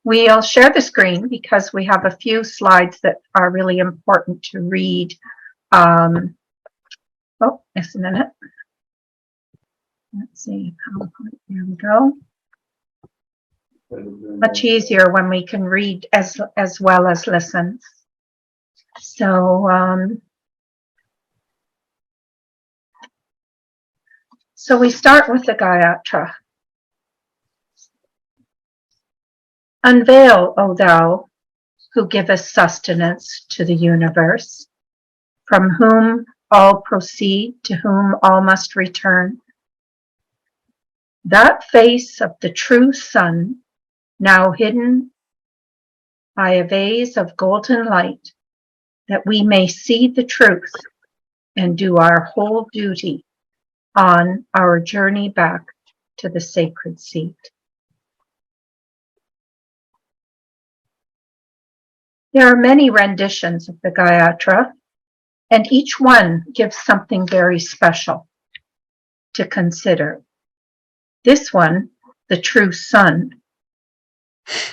We'll share the screen because we have a few slides that are really important to read. Just a minute. Let's see. There we go. Much easier when we can read as well as listen. So we start with the Gayatri. Unveil, O thou, who givest sustenance to the universe, from whom all proceed, to whom all must return. That face of the true sun, now hidden by a vase of golden light, that we may see the truth and do our whole duty on our journey back to the sacred seat. There are many renditions of the Gayatri, and each one gives something very special to consider. This one, the true sun,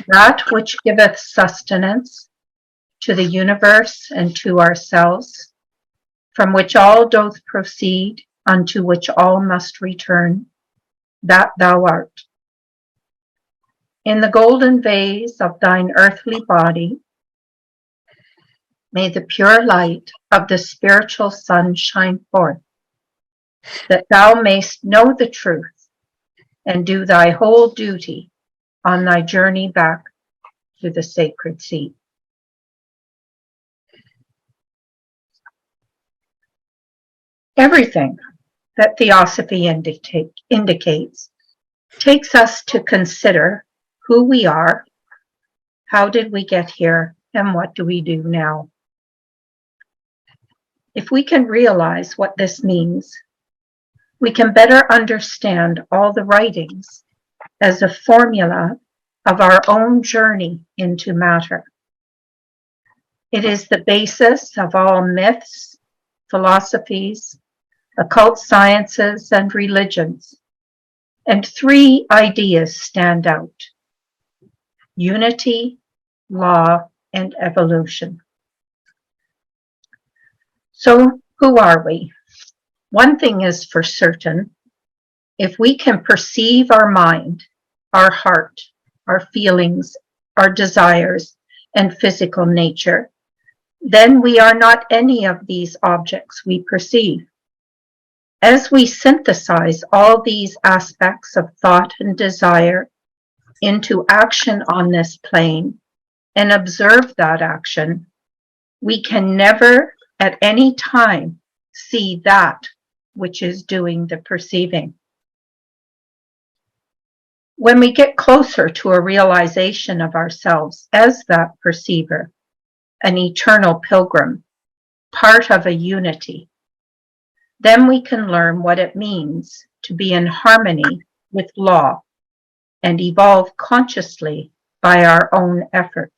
that which giveth sustenance to the universe and to ourselves, from which all doth proceed, unto which all must return, that thou art. In the golden vase of thine earthly body, may the pure light of the spiritual sun shine forth, that thou mayst know the truth and do thy whole duty on thy journey back to the sacred seat. Everything that Theosophy indicates takes us to consider who we are, how did we get here, and what do we do now? If we can realize what this means, we can better understand all the writings as a formula of our own journey into matter. It is the basis of all myths, philosophies, occult sciences, and religions. And three ideas stand out: unity, law, and evolution. So, who are we? One thing is for certain: if we can perceive our mind, our heart, our feelings, our desires, and physical nature, then we are not any of these objects we perceive. As we synthesize all these aspects of thought and desire into action on this plane and observe that action, we can never at any time see that which is doing the perceiving. When we get closer to a realization of ourselves as that perceiver, an eternal pilgrim, part of a unity, then we can learn what it means to be in harmony with law and evolve consciously by our own effort.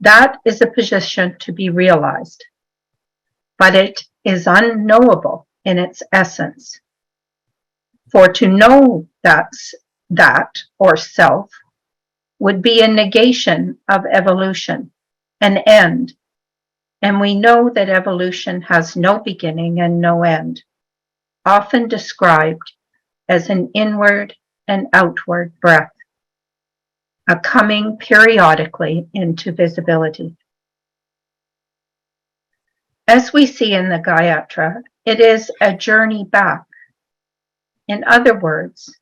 That is a position to be realized, but it is unknowable in its essence. For to know that or self would be a negation of evolution, an end. And we know that evolution has no beginning and no end, often described as an inward and outward breath, a coming periodically into visibility. As we see in the Gayatri, it is a journey back. In other words,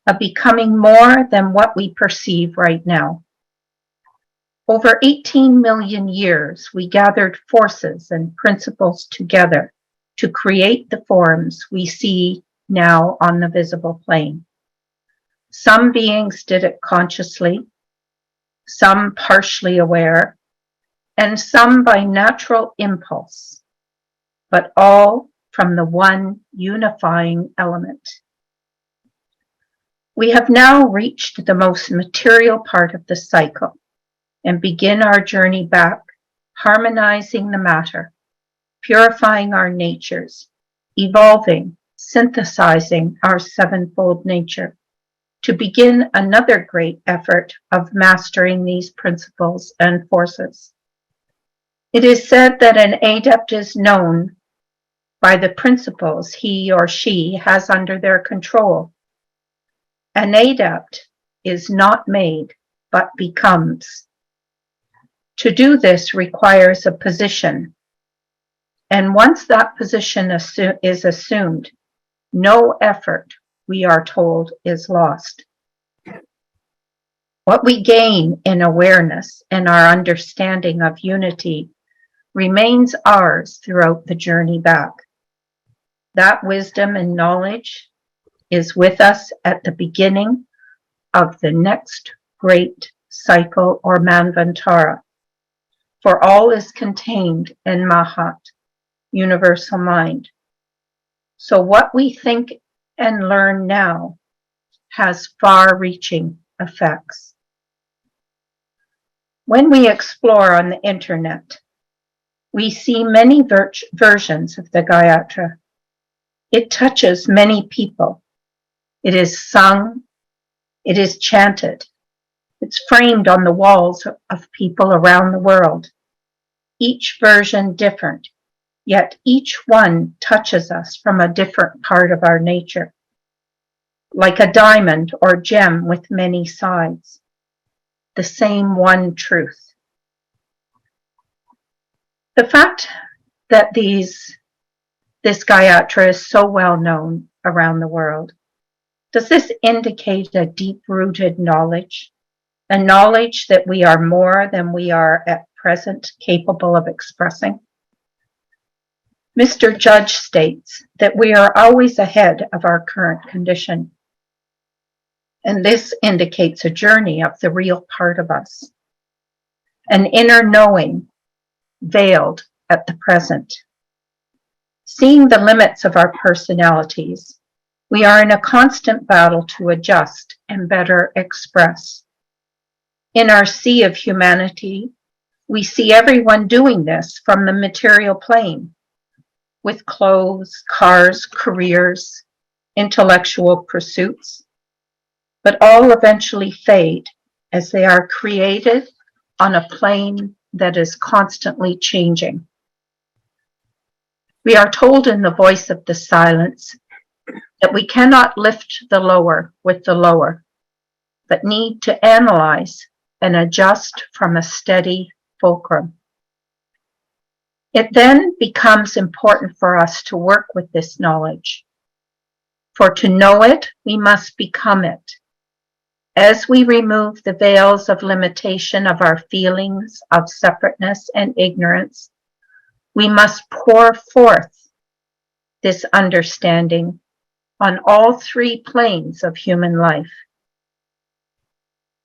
a becoming more than what we perceive right now. Over 18 million years, we gathered forces and principles together to create the forms we see now on the visible plane. Some beings did it consciously, some partially aware, and some by natural impulse, but all from the one unifying element. We have now reached the most material part of the cycle and begin our journey back, harmonizing the matter, purifying our natures, evolving synthesizing our sevenfold nature to begin another great effort of mastering these principles and forces. It is said that an adept is known by the principles he or she has under their control. An adept is not made, but becomes. To do this requires a position, and once that position is assumed, no effort, we are told, is lost. What we gain in awareness and our understanding of unity remains ours throughout the journey back. That wisdom and knowledge is with us at the beginning of the next great cycle or Manvantara, for all is contained in Mahat, universal mind. So what we think and learn now has far-reaching effects. When we explore on the internet, we see many versions of the Gayatri. It touches many people. It is sung. It is chanted. It's framed on the walls of people around the world. Each version different, yet each one touches us from a different part of our nature, like a diamond or gem with many sides, the same one truth. The fact that this Gayatri is so well known around the world, does this indicate a deep-rooted knowledge, a knowledge that we are more than we are at present capable of expressing? Mr. Judge states that we are always ahead of our current condition, and this indicates a journey of the real part of us, an inner knowing veiled at the present. Seeing the limits of our personalities, we are in a constant battle to adjust and better express. In our sea of humanity, we see everyone doing this from the material plane, with clothes, cars, careers, intellectual pursuits, but all eventually fade as they are created on a plane that is constantly changing. We are told in the voice of the silence that we cannot lift the lower with the lower, but need to analyze and adjust from a steady fulcrum. It then becomes important for us to work with this knowledge. For to know it, we must become it. As we remove the veils of limitation of our feelings of separateness and ignorance, we must pour forth this understanding on all three planes of human life.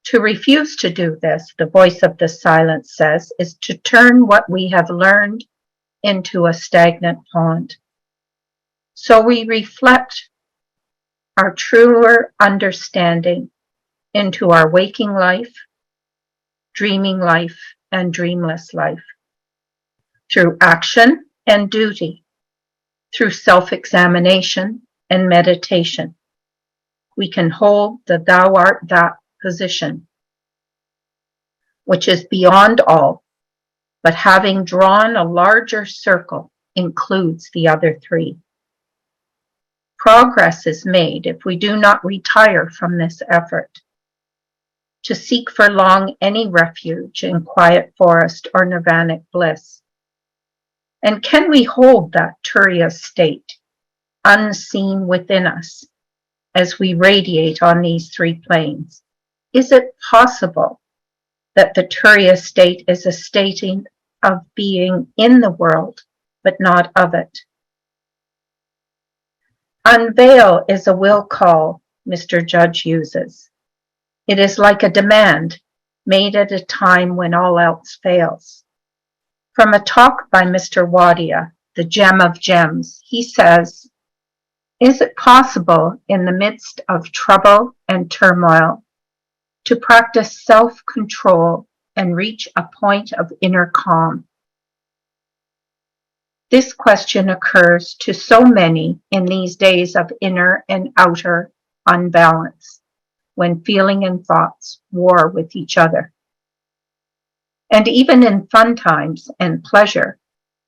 To refuse to do this, the voice of the silence says, is to turn what we have learned into a stagnant pond. So we reflect our truer understanding into our waking life, dreaming life, and dreamless life, through action and duty, through self-examination and meditation. We can hold the thou art that position, which is beyond all, but having drawn a larger circle includes the other three. Progress is made if we do not retire from this effort to seek for long any refuge in quiet forest or nirvanic bliss. And can we hold that Turiya state unseen within us as we radiate on these three planes? Is it possible that the Turiya state is a stating of being in the world, but not of it? Unveil is a will call Mr. Judge uses. It is like a demand made at a time when all else fails. From a talk by Mr. Wadia, the gem of gems, he says, is it possible in the midst of trouble and turmoil to practice self-control and reach a point of inner calm? This question occurs to so many in these days of inner and outer unbalance, when feeling and thoughts war with each other. And even in fun times and pleasure,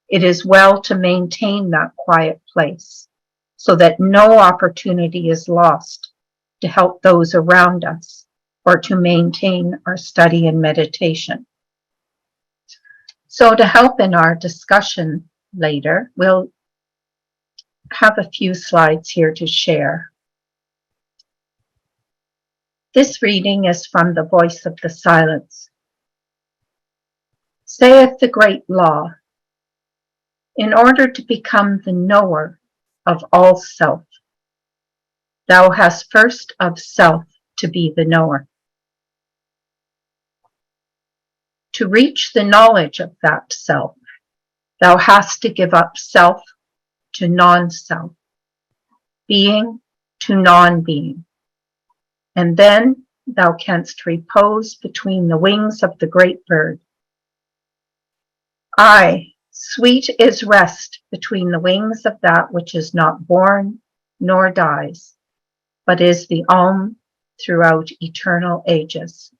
it is well to maintain that quiet place so that no opportunity is lost to help those around us or to maintain our study and meditation. So to help in our discussion later, we'll have a few slides here to share. This reading is from the Voice of the Silence. Saith the great law, in order to become the knower of all self, thou hast first of self to be the knower. To reach the knowledge of that self, thou hast to give up self to non-self, being to non-being, and then thou canst repose between the wings of the great bird. Aye, sweet is rest between the wings of that which is not born nor dies, but is the Om throughout eternal ages.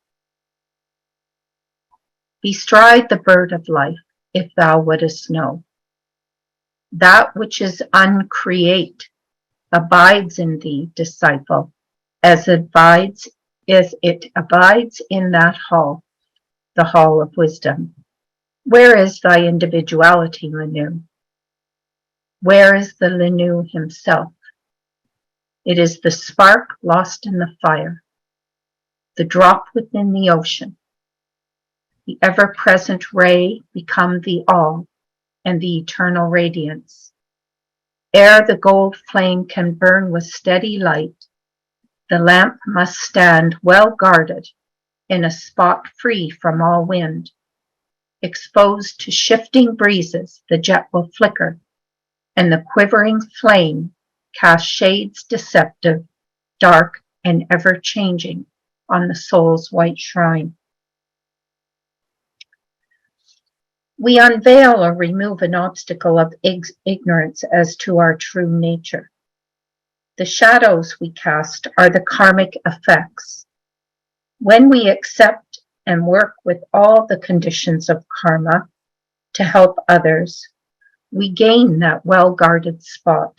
Bestride the bird of life, if thou wouldest know. That which is uncreate abides in thee, disciple, as it abides in that hall, the hall of wisdom. Where is thy individuality, Lanu? Where is the Lanu himself? It is the spark lost in the fire, the drop within the ocean, the ever-present ray become the all and the eternal radiance. Ere the gold flame can burn with steady light, the lamp must stand well guarded in a spot free from all wind. Exposed to shifting breezes, the jet will flicker, and the quivering flame cast shades deceptive, dark, and ever-changing on the soul's white shrine. We unveil or remove an obstacle of ignorance as to our true nature. The shadows we cast are the karmic effects. When we accept and work with all the conditions of karma to help others, we gain that well-guarded spot.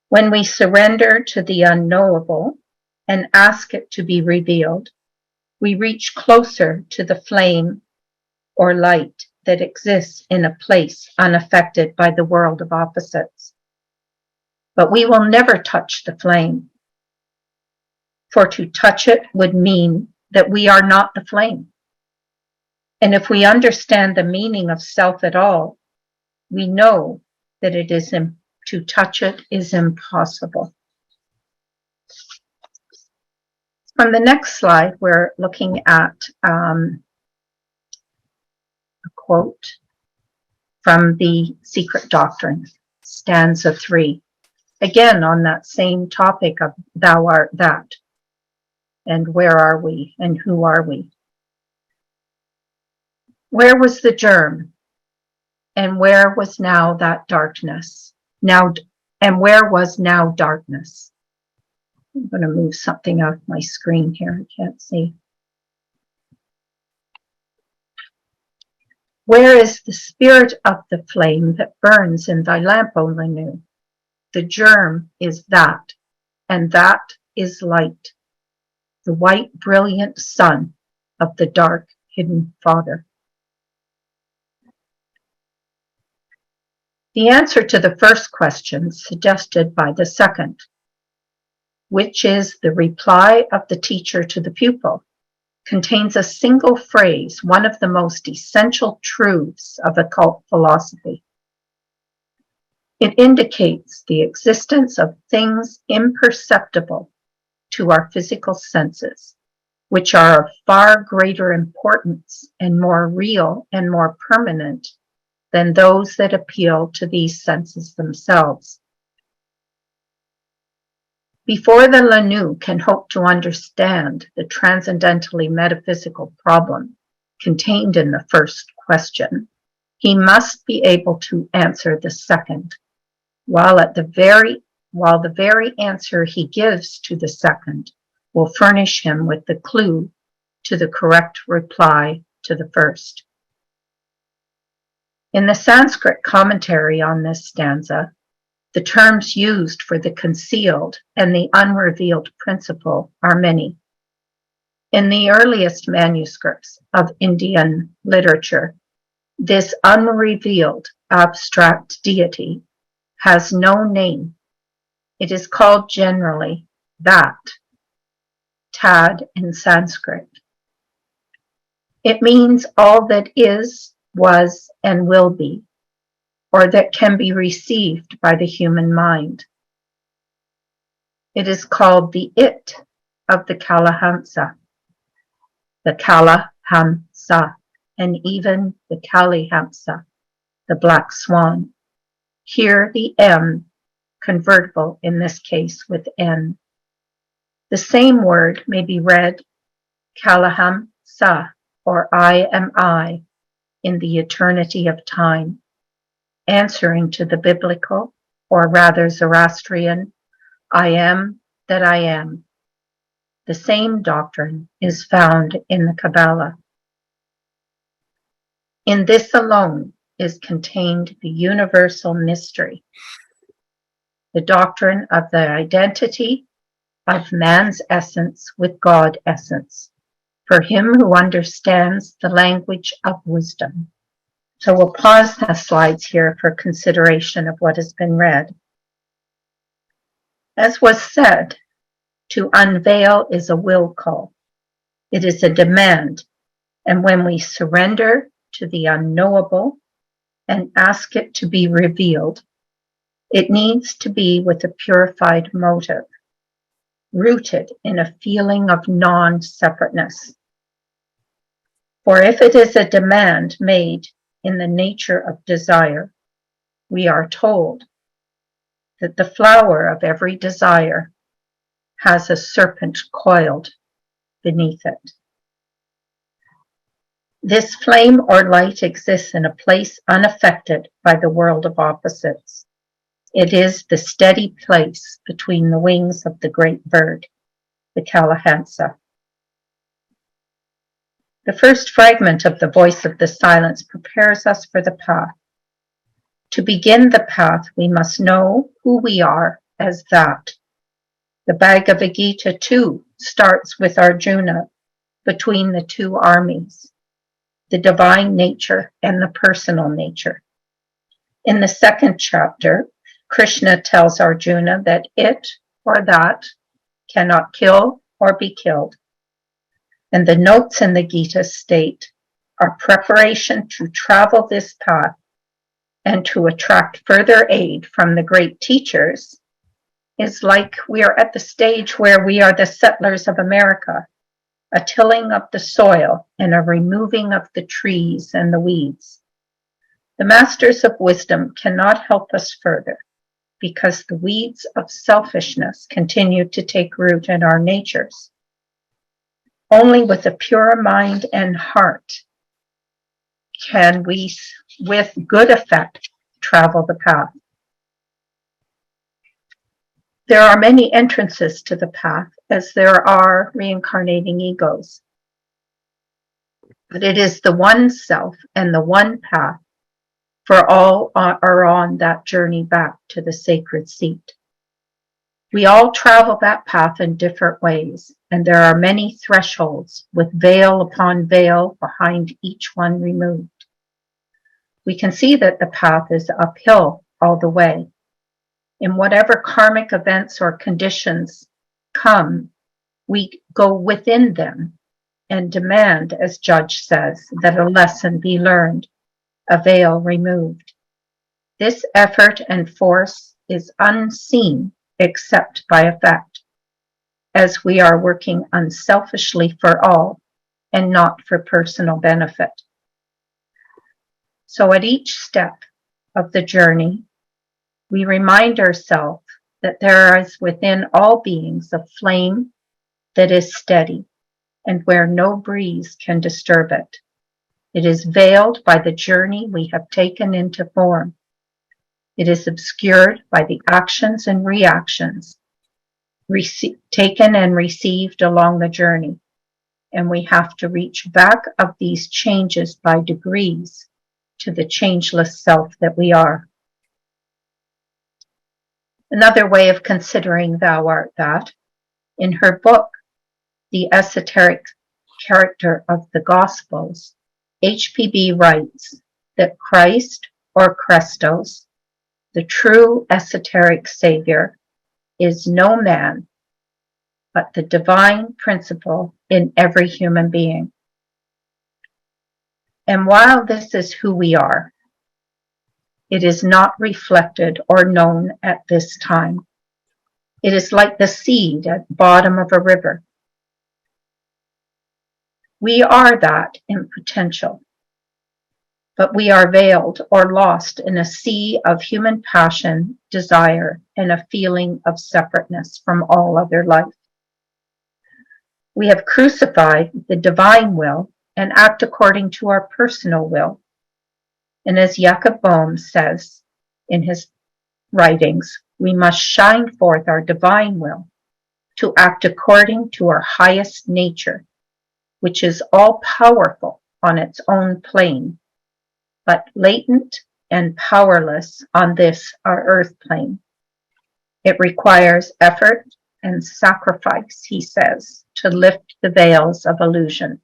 When we surrender to the unknowable and ask it to be revealed, we reach closer to the flame or light that exists in a place unaffected by the world of opposites. But we will never touch the flame, for to touch it would mean that we are not the flame. And if we understand the meaning of self at all, we know that it is to touch it is impossible. On the next slide, we're looking at a quote from the Secret Doctrine, stanza 3. Again, on that same topic of thou art that. And where are we and who are we? Where was the germ? And where was now that darkness? Where was now darkness? I'm going to move something off my screen here. I can't see. Where is the spirit of the flame that burns in thy lamp, O Lanu? The germ is that, and that is light, the white, brilliant sun of the dark, hidden Father. The answer to the first question suggested by the second, which is the reply of the teacher to the pupil, contains a single phrase, one of the most essential truths of occult philosophy. It indicates the existence of things imperceptible to our physical senses, which are of far greater importance and more real and more permanent than those that appeal to these senses themselves. Before the Lanu can hope to understand the transcendentally metaphysical problem contained in the first question, He must be able to answer the second, while the very answer he gives to the second will furnish him with the clue to the correct reply to the first. In the Sanskrit commentary on this stanza, the terms used for the concealed and the unrevealed principle are many. In the earliest manuscripts of Indian literature, this unrevealed abstract deity has no name. It is called generally that, tad in Sanskrit. It means all that is, was, and will be, or that can be received by the human mind. It is called the it of the Kalahamsa, and even the Kalihamsa, the black swan. Here the M, convertible in this case with N. The same word may be read Kalahamsa, or I am I, in the eternity of time, answering to the biblical, or rather Zoroastrian, I am that I am. The same doctrine is found in the Kabbalah. In this alone is contained the universal mystery, the doctrine of the identity of man's essence with God essence, for him who understands the language of wisdom. So we'll pause the slides here for consideration of what has been read. As was said, to unveil is a will call. It is a demand, and when we surrender to the unknowable and ask it to be revealed, it needs to be with a purified motive, rooted in a feeling of non-separateness. For if it is a demand made in the nature of desire, we are told that the flower of every desire has a serpent coiled beneath it. This flame or light exists in a place unaffected by the world of opposites. It is the steady place between the wings of the great bird, the Kalahamsa. The first fragment of the Voice of the Silence prepares us for the path. To begin the path, we must know who we are as that. The Bhagavad Gita, too, starts with Arjuna between the two armies, the divine nature and the personal nature. In the second chapter, Krishna tells Arjuna that it, or that, cannot kill or be killed. And the notes in the Gita state, our preparation to travel this path and to attract further aid from the great teachers is like we are at the stage where we are the settlers of America, a tilling of the soil and a removing of the trees and the weeds. The masters of wisdom cannot help us further because the weeds of selfishness continue to take root in our natures. Only with a pure mind and heart can we, with good effect, travel the path. There are many entrances to the path, as there are reincarnating egos. But it is the one self and the one path, for all are on that journey back to the sacred seat. We all travel that path in different ways, and there are many thresholds with veil upon veil behind each one removed. We can see that the path is uphill all the way. In whatever karmic events or conditions come, we go within them and demand, as Judge says, that a lesson be learned, a veil removed. This effort and force is unseen except by effect, as we are working unselfishly for all and not for personal benefit. So at each step of the journey, we remind ourselves that there is within all beings a flame that is steady and where no breeze can disturb it. It is veiled by the journey we have taken into form. It is obscured by the actions and reactions taken and received along the journey. And we have to reach back of these changes by degrees to the changeless self that we are. Another way of considering Thou Art That, in her book, The Esoteric Character of the Gospels, HPB writes that Christ, or Christos, the true esoteric Savior, is no man, but the divine principle in every human being. And while this is who we are, it is not reflected or known at this time. It is like the seed at the bottom of a river. We are that in potential, but we are veiled or lost in a sea of human passion, desire, and a feeling of separateness from all other life. We have crucified the divine will and act according to our personal will. And as Jakob Bohm says in his writings, we must shine forth our divine will to act according to our highest nature, which is all powerful on its own plane, but latent and powerless on this, our earth plane. It requires effort and sacrifice, he says, to lift the veils of illusion.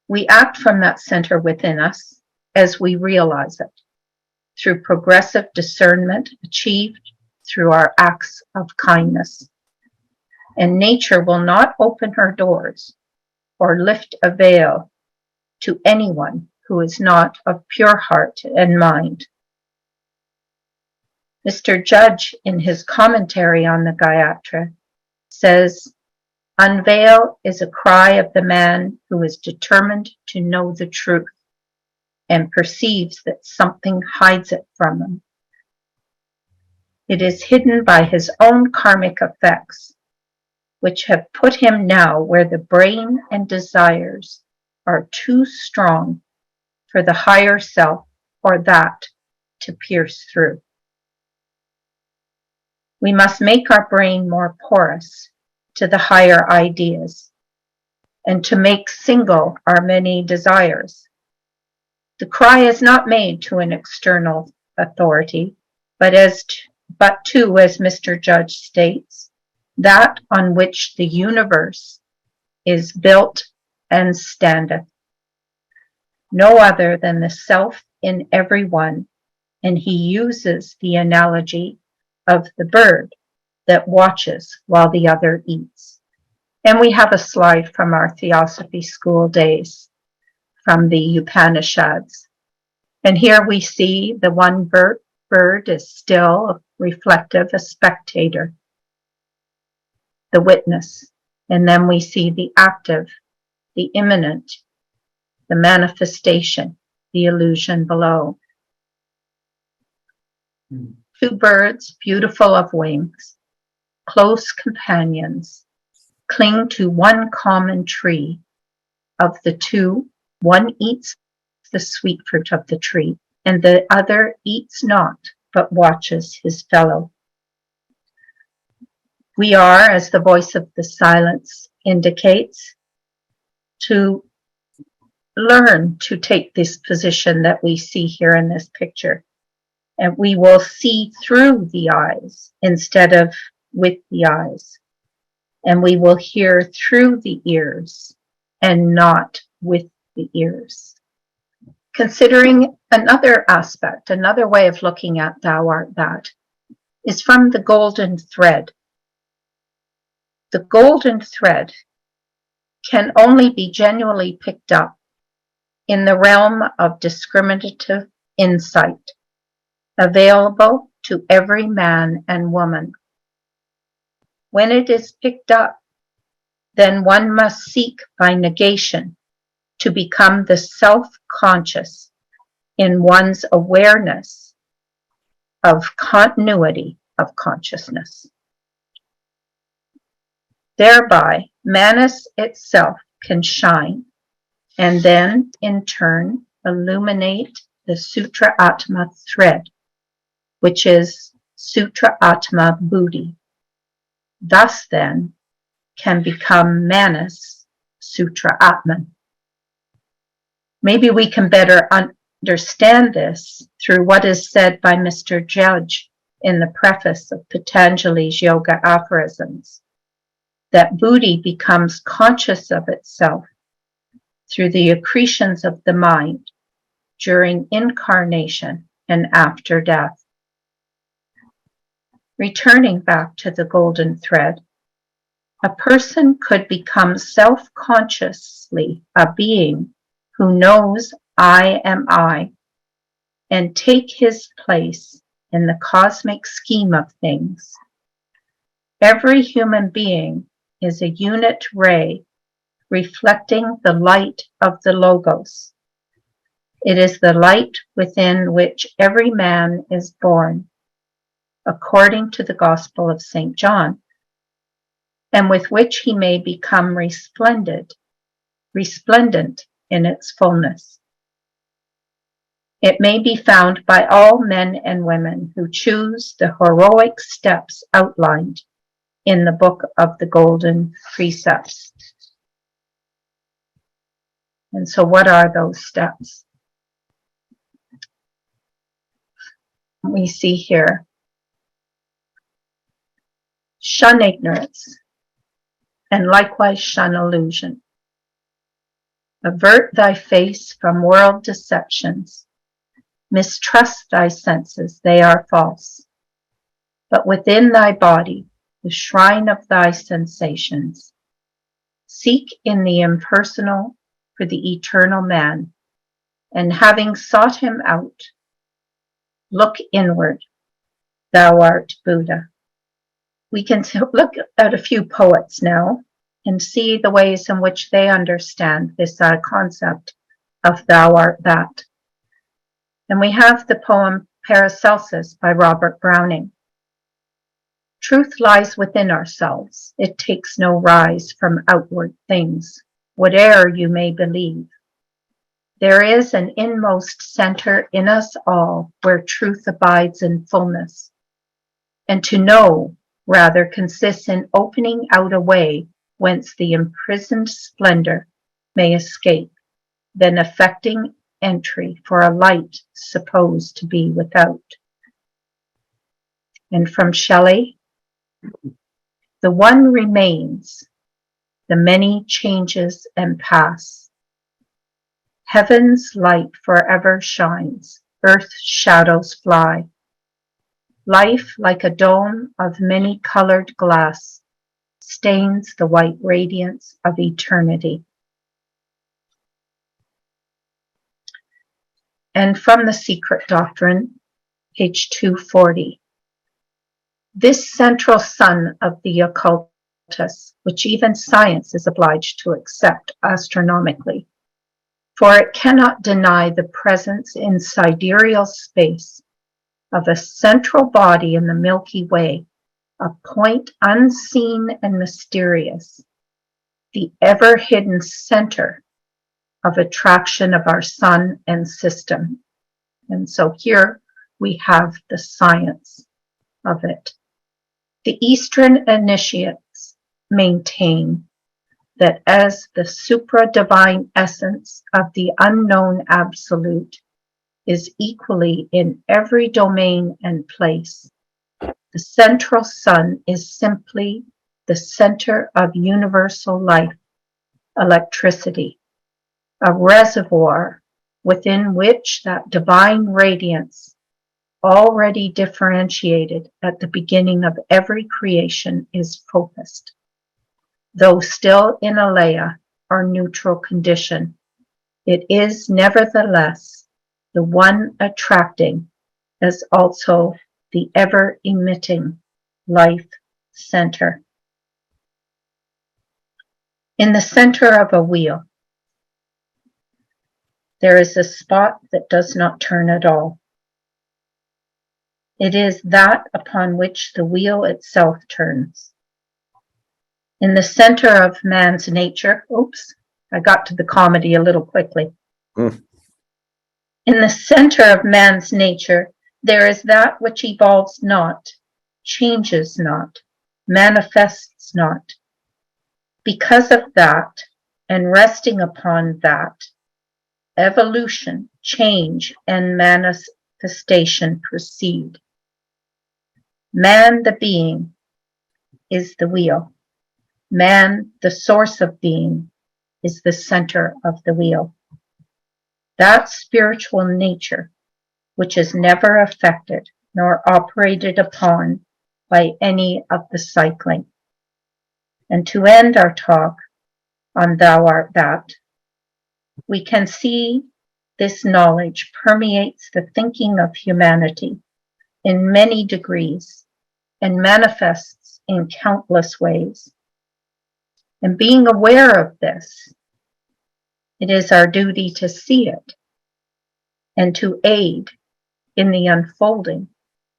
We act from that center within us as we realize it, through progressive discernment achieved through our acts of kindness. And nature will not open her doors or lift a veil to anyone who is not of pure heart and mind. Mr. Judge, in his commentary on the Gayatri, says, "Unveil is a cry of the man who is determined to know the truth and perceives that something hides it from him. It is hidden by his own karmic effects, which have put him now where the brain and desires are too strong for the higher self or that to pierce through. We must make our brain more porous to the higher ideas and to make single our many desires. The cry is not made to an external authority, but to, as Mr. Judge states, that on which the universe is built and standeth, no other than the self in every one, and he uses the analogy of the bird that watches while the other eats." And we have a slide from our Theosophy school days from the Upanishads. And here we see the one bird is still reflective, a spectator, the witness. And then we see the active, the immanent, the manifestation, the illusion below. Two birds, beautiful of wings, close companions, cling to one common tree. Of the two, one eats the sweet fruit of the tree, and the other eats not, but watches his fellow. We are, as the voice of the silence indicates, to learn to take this position that we see here in this picture. And we will see through the eyes instead of with the eyes. And we will hear through the ears and not with the ears. Considering another aspect, another way of looking at Thou Art That, is from the golden thread. The golden thread can only be genuinely picked up in the realm of discriminative insight, available to every man and woman. When it is picked up, then one must seek by negation to become the self-conscious in one's awareness of continuity of consciousness. Thereby, Manas itself can shine, and then, in turn, illuminate the Sutra Atma thread, which is Sutra Atma Buddhi. Thus, then, can become Manas Sutra Atman. Maybe we can better understand this through what is said by Mr. Judge in the preface of Patanjali's Yoga Aphorisms, that Buddhi becomes conscious of itself through the accretions of the mind during incarnation and after death. Returning back to the golden thread, a person could become self-consciously a being who knows I am I, and take his place in the cosmic scheme of things. Every human being is a unit ray reflecting the light of the Logos. It is the light within which every man is born, according to the Gospel of St. John, and with which he may become resplendent in its fullness. It may be found by all men and women who choose the heroic steps outlined in the Book of the Golden Precepts. And so what are those steps? We see here, shun ignorance, and likewise shun illusion. Avert thy face from world deceptions. Mistrust thy senses, they are false. But within thy body, the shrine of thy sensations, seek in the impersonal for the eternal man, and having sought him out, look inward, thou art Buddha. We can look at a few poets now and see the ways in which they understand this concept of thou art that. And we have the poem Paracelsus by Robert Browning. Truth lies within ourselves. It takes no rise from outward things, whate'er you may believe. There is an inmost center in us all where truth abides in fullness. And to know, rather, consists in opening out a way whence the imprisoned splendor may escape, than effecting entry for a light supposed to be without. And from Shelley, the one remains, the many changes and pass. Heaven's light forever shines, earth's shadows fly. Life, like a dome of many-colored glass, stains the white radiance of eternity. And from The Secret Doctrine, page 240. This central sun of the occultus, which even science is obliged to accept astronomically, for it cannot deny the presence in sidereal space of a central body in the Milky Way, a point unseen and mysterious, the ever-hidden center of attraction of our sun and system. And so here we have the science of it. The Eastern initiates maintain that as the supra-divine essence of the unknown absolute is equally in every domain and place, the central sun is simply the center of universal life, electricity, a reservoir within which that divine radiance, already differentiated at the beginning of every creation, is focused. Though still in a laya, or neutral condition, it is nevertheless the one attracting as also the ever-emitting life center. In the center of a wheel, there is a spot that does not turn at all. It is that upon which the wheel itself turns. In the center of man's nature, I got to the comedy a little quickly. Mm. In the center of man's nature, there is that which evolves not, changes not, manifests not. Because of that, and resting upon that, evolution, change, and manifestation proceed. Man, the being, is the wheel. Man, the source of being, is the center of the wheel. That spiritual nature, which is never affected nor operated upon by any of the cycling. And to end our talk on Thou Art That, we can see this knowledge permeates the thinking of humanity in many degrees and manifests in countless ways. And being aware of this, it is our duty to see it and to aid in the unfolding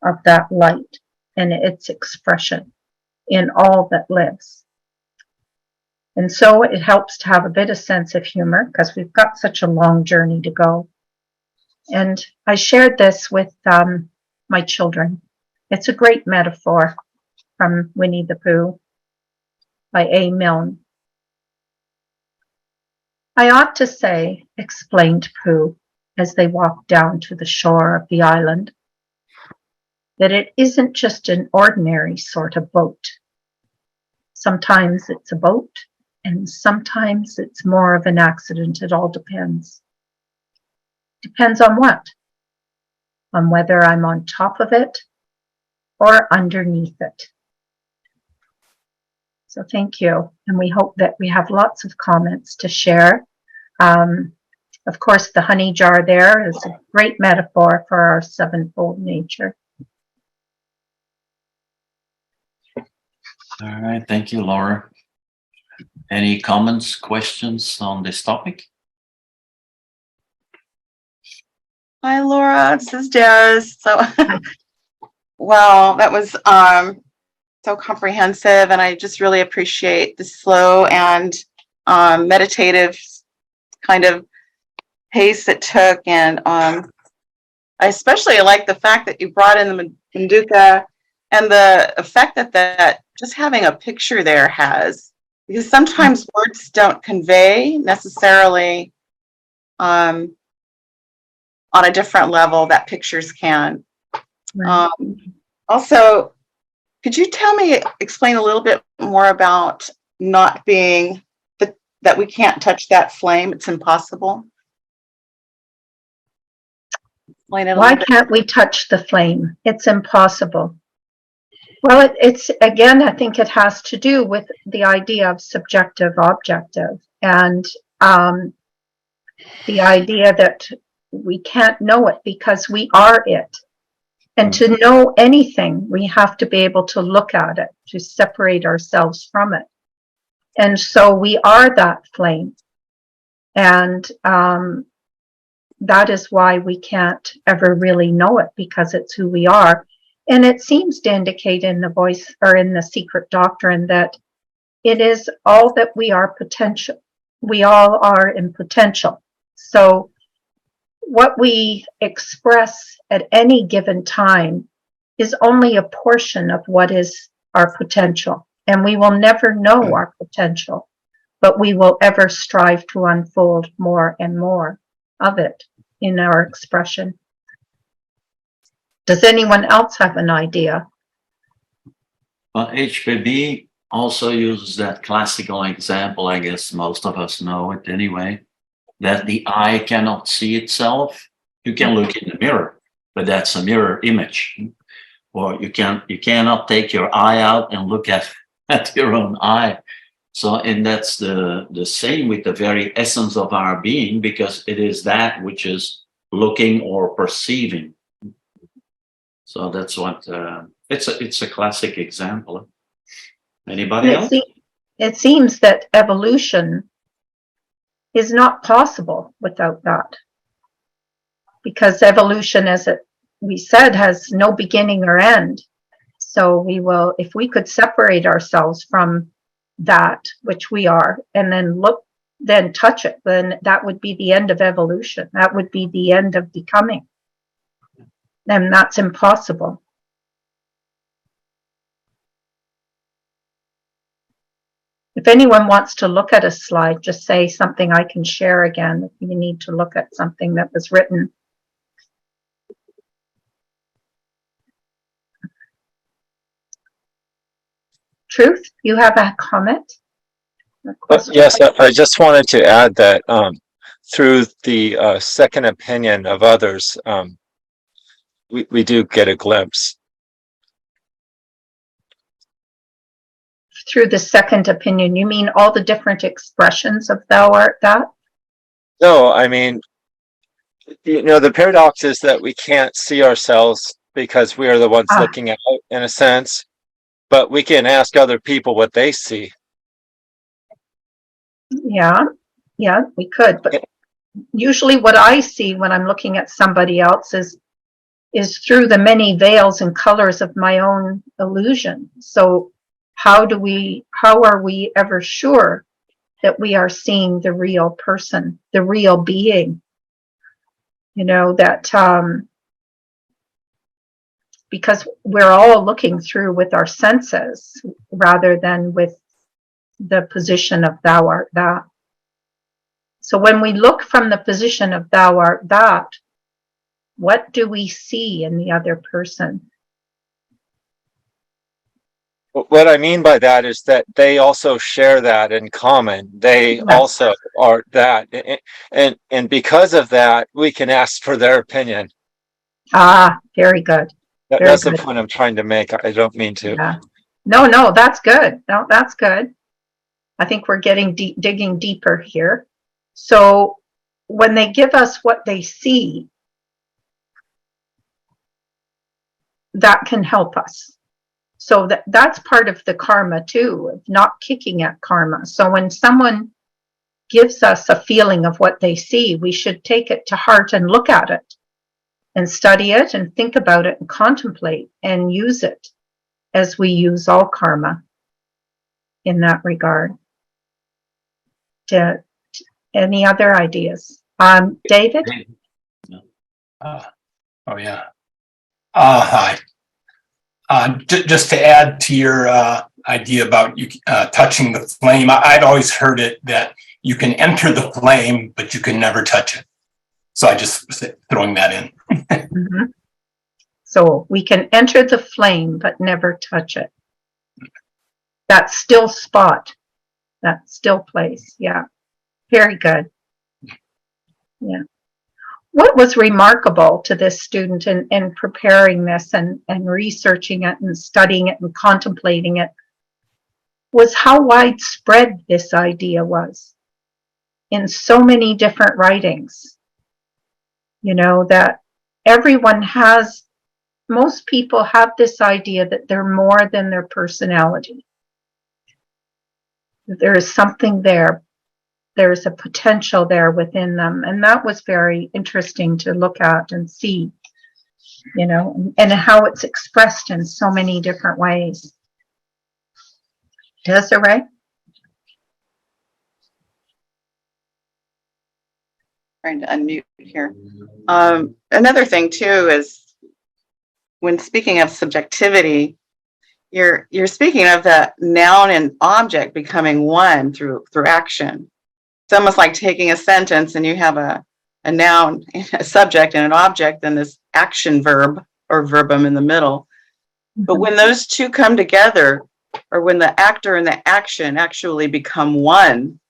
of that light and its expression in all that lives. And so it helps to have a bit of sense of humor because we've got such a long journey to go. And I shared this with my children. It's a great metaphor from Winnie the Pooh by A. Milne. I ought to say, explained Pooh as they walked down to the shore of the island, that it isn't just an ordinary sort of boat. Sometimes it's a boat, and sometimes it's more of an accident. It all depends. Depends on what? On whether I'm on top of it or underneath it. So thank you. And we hope that we have lots of comments to share. Of course, the honey jar there is a great metaphor for our sevenfold nature. All right, thank you, Laura. Any comments, questions on this topic? Hi, Laura. This is Des. So, well, that was so comprehensive, and I just really appreciate the slow and meditative kind of pace it took. And I especially like the fact that you brought in the Manduka and the effect that just having a picture there has, because sometimes words don't convey necessarily on a different level that pictures can. Right. Also, could you explain a little bit more about not being, that we can't touch that flame? It's impossible. Explain it a Why little bit. can't we touch the flame? It's impossible. Well, it's again, I think it has to do with the idea of subjective objective and the idea that we can't know it because we are it. And to know anything, we have to be able to look at it, to separate ourselves from it. And so we are that flame. And that is why we can't ever really know it, because it's who we are. And it seems to indicate in the voice or in the secret doctrine that it is all that we are potential. We all are in potential. So what we express at any given time is only a portion of what is our potential. And we will never know our potential, but we will ever strive to unfold more and more of it in our expression. Does anyone else have an idea? Well, HPB also uses that classical example, I guess most of us know it anyway, that the eye cannot see itself. You can look in the mirror, but that's a mirror image. Or you cannot take your eye out and look at your own eye. So, and that's the same with the very essence of our being, because it is that which is looking or perceiving. So that's what it's a classic example. Anybody else? It seems that evolution is not possible without that, because evolution, as we said, has no beginning or end. So we will, if we could separate ourselves from that which we are, and then look then touch it, then that would be the end of evolution. That would be the end of becoming. And that's impossible. If anyone wants to look at a slide, just say something I can share again if you need to look at something that was written. Truth, you have a comment? Yes, I just wanted to add that through the second opinion of others, we do get a glimpse. Through the second opinion, you mean all the different expressions of thou art that? No, I mean, the paradox is that we can't see ourselves because we are the ones looking out, in a sense, but we can ask other people what they see. Yeah, we could, but usually what I see when I'm looking at somebody else is through the many veils and colors of my own illusion. So how are we ever sure that we are seeing the real person, the real being? Because we're all looking through with our senses rather than with the position of thou art that. So when we look from the position of thou art that, what do we see in the other person? What I mean by that is that they also share that in common. They Yes. also are that. And because of that, we can ask for their opinion. Very good. That's the point I'm trying to make. I don't mean to. Yeah. No, that's good. No, that's good. I think we're getting digging deeper here. So when they give us what they see, that can help us. So that's part of the karma too, of not kicking at karma. So when someone gives us a feeling of what they see, we should take it to heart and look at it and study it and think about it and contemplate and use it as we use all karma in that regard. Any other ideas? David? Hi. Just to add to your idea about you touching the flame, I'd always heard it that you can enter the flame, but you can never touch it. So I just was throwing that in. Mm-hmm. So we can enter the flame, but never touch it. That still spot, that still place. Yeah. Very good. Yeah. What was remarkable to this student in preparing this and researching it and studying it and contemplating it was how widespread this idea was in so many different writings. That everyone has, most people have this idea that they're more than their personality. There is something there. There's a potential there within them. And that was very interesting to look at and see, and how it's expressed in so many different ways. Desiree? Trying to unmute here. Another thing too is when speaking of subjectivity, you're speaking of the noun and object becoming one through action. It's almost like taking a sentence and you have a noun, a subject, and an object, and this action verb or verbum in the middle. But when those two come together, or when the actor and the action actually become one,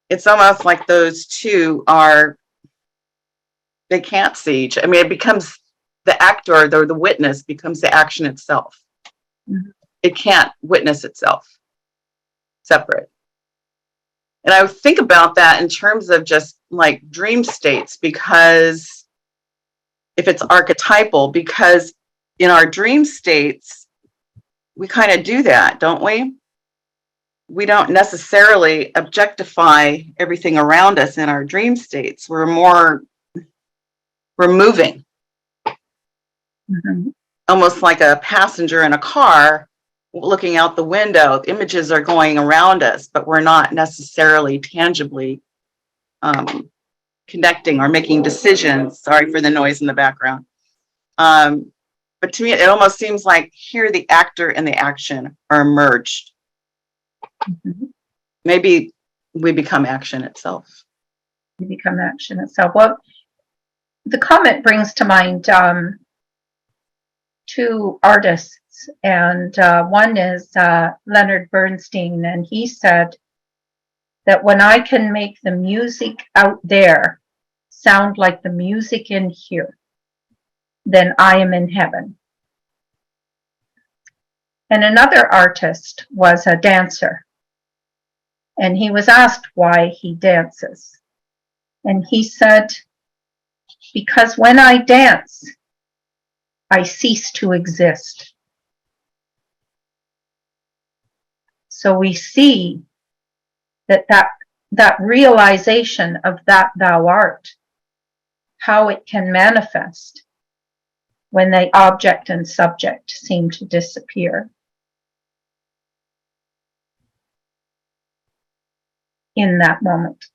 it's almost like those two they can't see each. I mean, it becomes the actor or the witness becomes the action itself. Mm-hmm. It can't witness itself separate. And I would think about that in terms of just like dream states, because if it's archetypal, because in our dream states, we kind of do that, don't we? We don't necessarily objectify everything around us in our dream states. We're moving. Mm-hmm. Almost like a passenger in a car looking out the window. Images are going around us, but we're not necessarily tangibly connecting or making decisions. Sorry for the noise in the background. But to me, it almost seems like here the actor and the action are merged. Mhm. Maybe we become action itself. You become action itself. Well, the comment brings to mind two artists, and one is Leonard Bernstein, and he said that when I can make the music out there sound like the music in here, then I am in heaven. And another artist was a dancer, and he was asked why he dances. And he said, because when I dance, I cease to exist. So we see that realization of that thou art, how it can manifest when the object and subject seem to disappear. In that moment.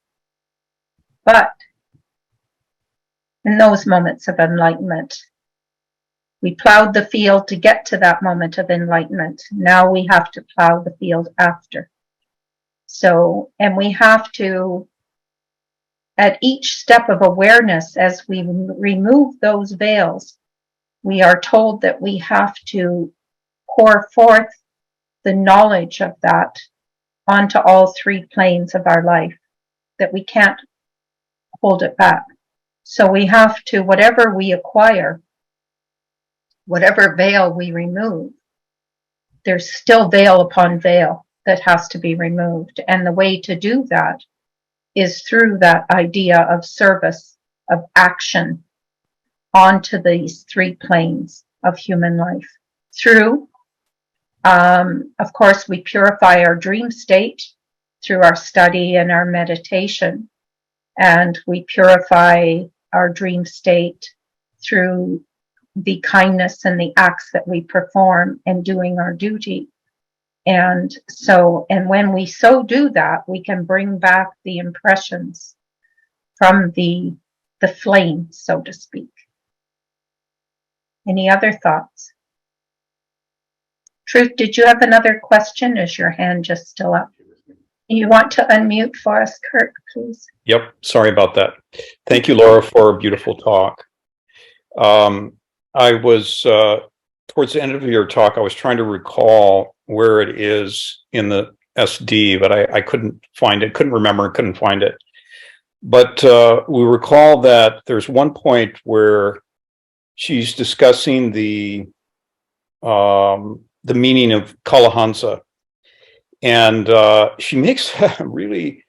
But in those moments of enlightenment, we plowed the field to get to that moment of enlightenment. Now we have to plow the field after. So, and we have to, at each step of awareness, as we remove those veils, we are told that we have to pour forth the knowledge of that onto all three planes of our life, that we can't hold it back. So we have to, whatever we acquire, whatever veil we remove, there's still veil upon veil that has to be removed. And the way to do that is through that idea of service, of action onto these three planes of human life. Through, of course, we purify our dream state through our study and our meditation. And we purify our dream state through the kindness and the acts that we perform and doing our duty. And so, and when we so do that, we can bring back the impressions from the flame, so to speak. Any other thoughts? Truth, did you have another question? Is your hand just still up? You want to unmute for us, Kirk, please? Yep, sorry about that. Thank you, Laura, for a beautiful talk. I was, towards the end of your talk, I was trying to recall where it is in the SD, but I couldn't find it, couldn't remember, couldn't find it. But we recall that there's one point where she's discussing the meaning of Kalahansa. And she makes a really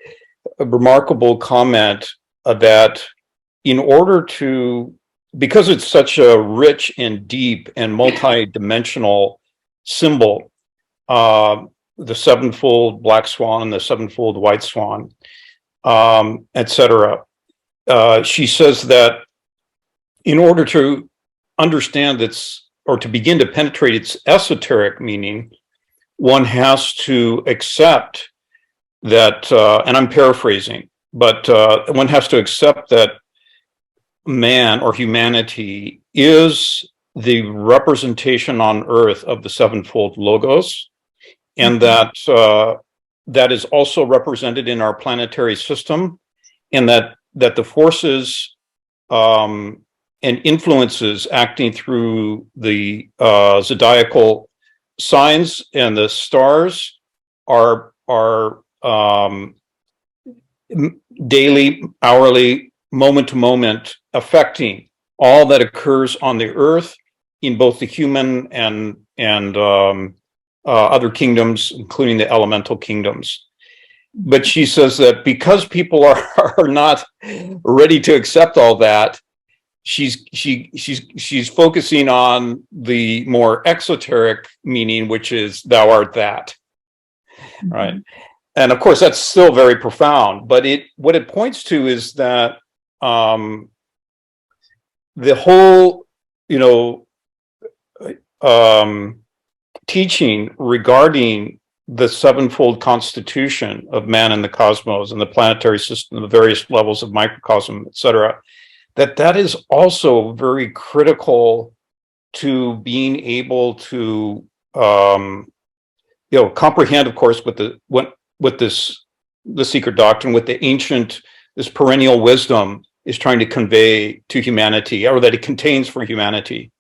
remarkable comment that in order to, because it's such a rich and deep and multi-dimensional symbol, the sevenfold black swan and the sevenfold white swan, etc. She says that in order to understand its, or to begin to penetrate its esoteric meaning, one has to accept that, and I'm paraphrasing, but one has to accept that man or humanity is the representation on earth of the sevenfold logos, and that that is also represented in our planetary system, and that the forces and influences acting through the zodiacal signs and the stars are daily, hourly, moment to moment affecting all that occurs on the earth in both the human and other kingdoms, including the elemental kingdoms. But she says that because people are not ready to accept all that, she's focusing on the more exoteric meaning, which is thou art that, right? And of course that's still very profound, but what it points to is that the whole, teaching regarding the sevenfold constitution of man and the cosmos and the planetary system, the various levels of microcosm, etc., that is also very critical to being able to comprehend, of course, with the secret doctrine, with the ancient, this perennial wisdom is trying to convey to humanity, or that it contains for humanity.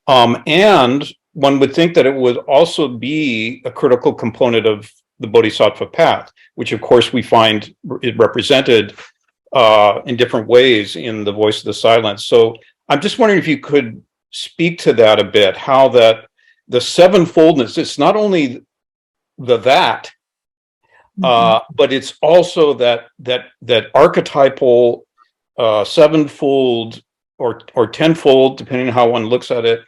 And one would think that it would also be a critical component of the Bodhisattva path, which of course we find it represented in different ways in the voice of the silence. So I'm just wondering if you could speak to that a bit, how that the sevenfoldness, it's not only that, but it's also that archetypal sevenfold or tenfold, depending on how one looks at it,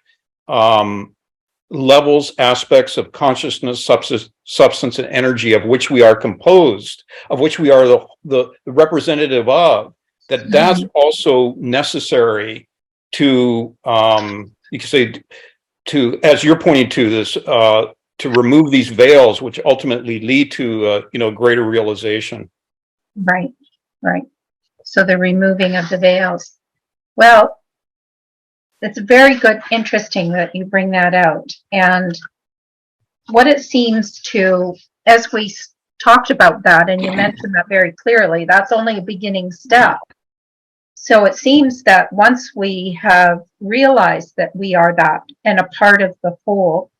levels, aspects of consciousness, substance and energy of which we are composed, of which we are the representative of, that's also necessary to, you could say, to, as you're pointing to this, to remove these veils, which ultimately lead to, greater realization. Right, right. So the removing of the veils. Well, it's very good, interesting that you bring that out. And what it seems to, as we talked about that, and you mentioned that very clearly, that's only a beginning step. So it seems that once we have realized that we are that and a part of the whole,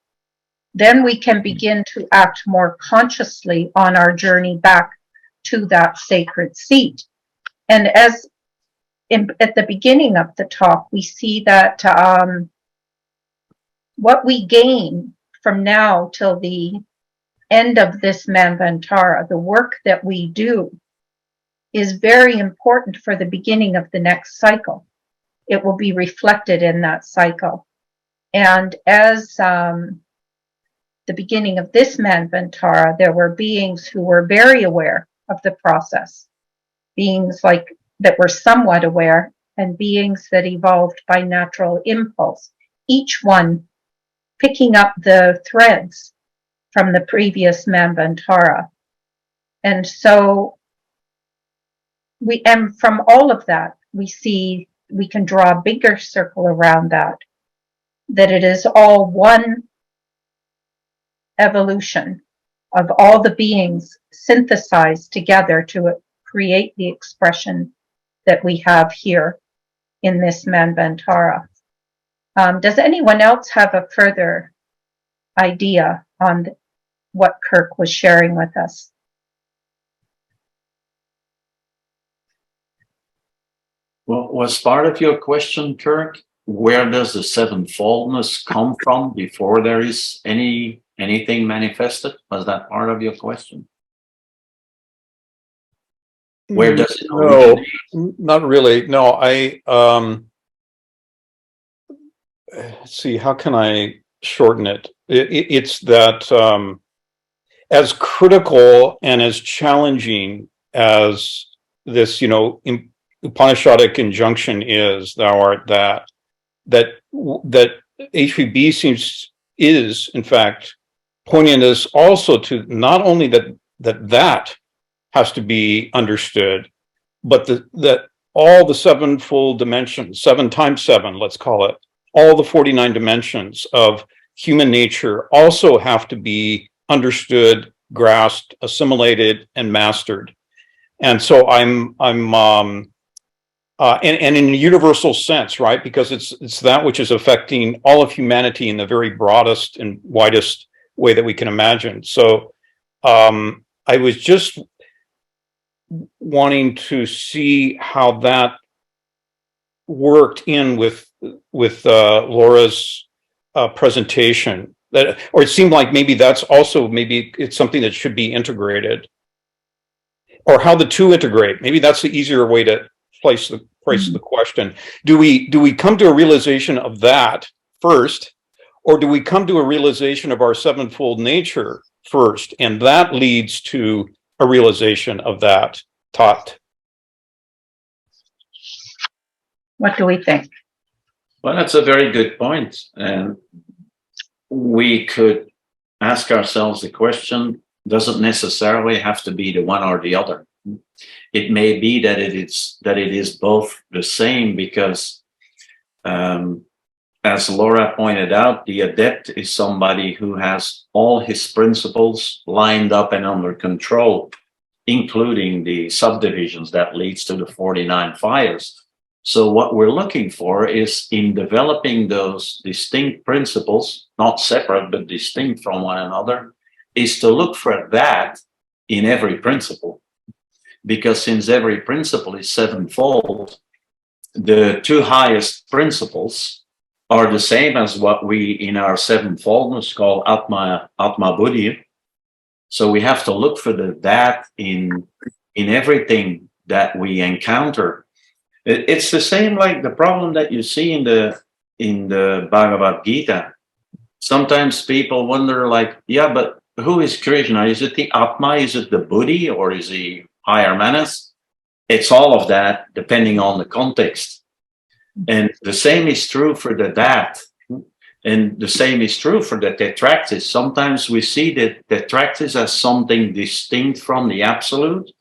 then we can begin to act more consciously on our journey back to that sacred seat. And as at the beginning of the talk, we see that what we gain from now till the end of this Manvantara, the work that we do, is very important for the beginning of the next cycle. It will be reflected in that cycle. And as the beginning of this Manvantara, there were beings who were very aware of the process, beings like that were somewhat aware, and beings that evolved by natural impulse, each one picking up the threads from the previous Manvantara. And so and from all of that, we see, we can draw a bigger circle around that it is all one evolution of all the beings synthesized together to create the expression that we have here in this Manvantara. Does anyone else have a further idea on what Kirk was sharing with us? Well, was part of your question, Kirk, where does the sevenfoldness come from before there is anything manifested? Was that part of your question? Where does it originate? No, not really. No, let's see, how can I shorten it? It's that as critical and as challenging as this, Upanishadic injunction is, thou art that HPB is in fact pointing us also to not only that has to be understood, but that all the sevenfold dimensions, 7 times 7, let's call it, all the 49 dimensions of human nature also have to be understood, grasped, assimilated, and mastered. And so I'm in a universal sense, right? Because it's that which is affecting all of humanity in the very broadest and widest way that we can imagine. So I was just wanting to see how that worked in with Laura's presentation. Or it seemed like maybe that's also, maybe it's something that should be integrated, or how the two integrate. Maybe that's the easier way to place the question. Do we come to a realization of that first, or do we come to a realization of our sevenfold nature first, and that leads to a realization of that thought? What do we think? Well, that's a very good point. And we could ask ourselves the question, doesn't necessarily have to be the one or the other. It may be that it is both the same, because as Laura pointed out, the adept is somebody who has all his principles lined up and under control, including the subdivisions that leads to the 49 fires. So what we're looking for is, in developing those distinct principles, not separate but distinct from one another, is to look for that in every principle. Because since every principle is sevenfold, the two highest principles are the same as what we in our sevenfoldness call Atma Buddhi. So we have to look for that in everything that we encounter. It's the same like the problem that you see in the Bhagavad Gita. Sometimes people wonder, like, yeah, but who is Krishna? Is it the Atma? Is it the Buddhi? Or is he higher manas? It's all of that, depending on the context. And the same is true for the that. And the same is true for the tetraxis. Sometimes we see that tetraxis as something distinct from the absolute.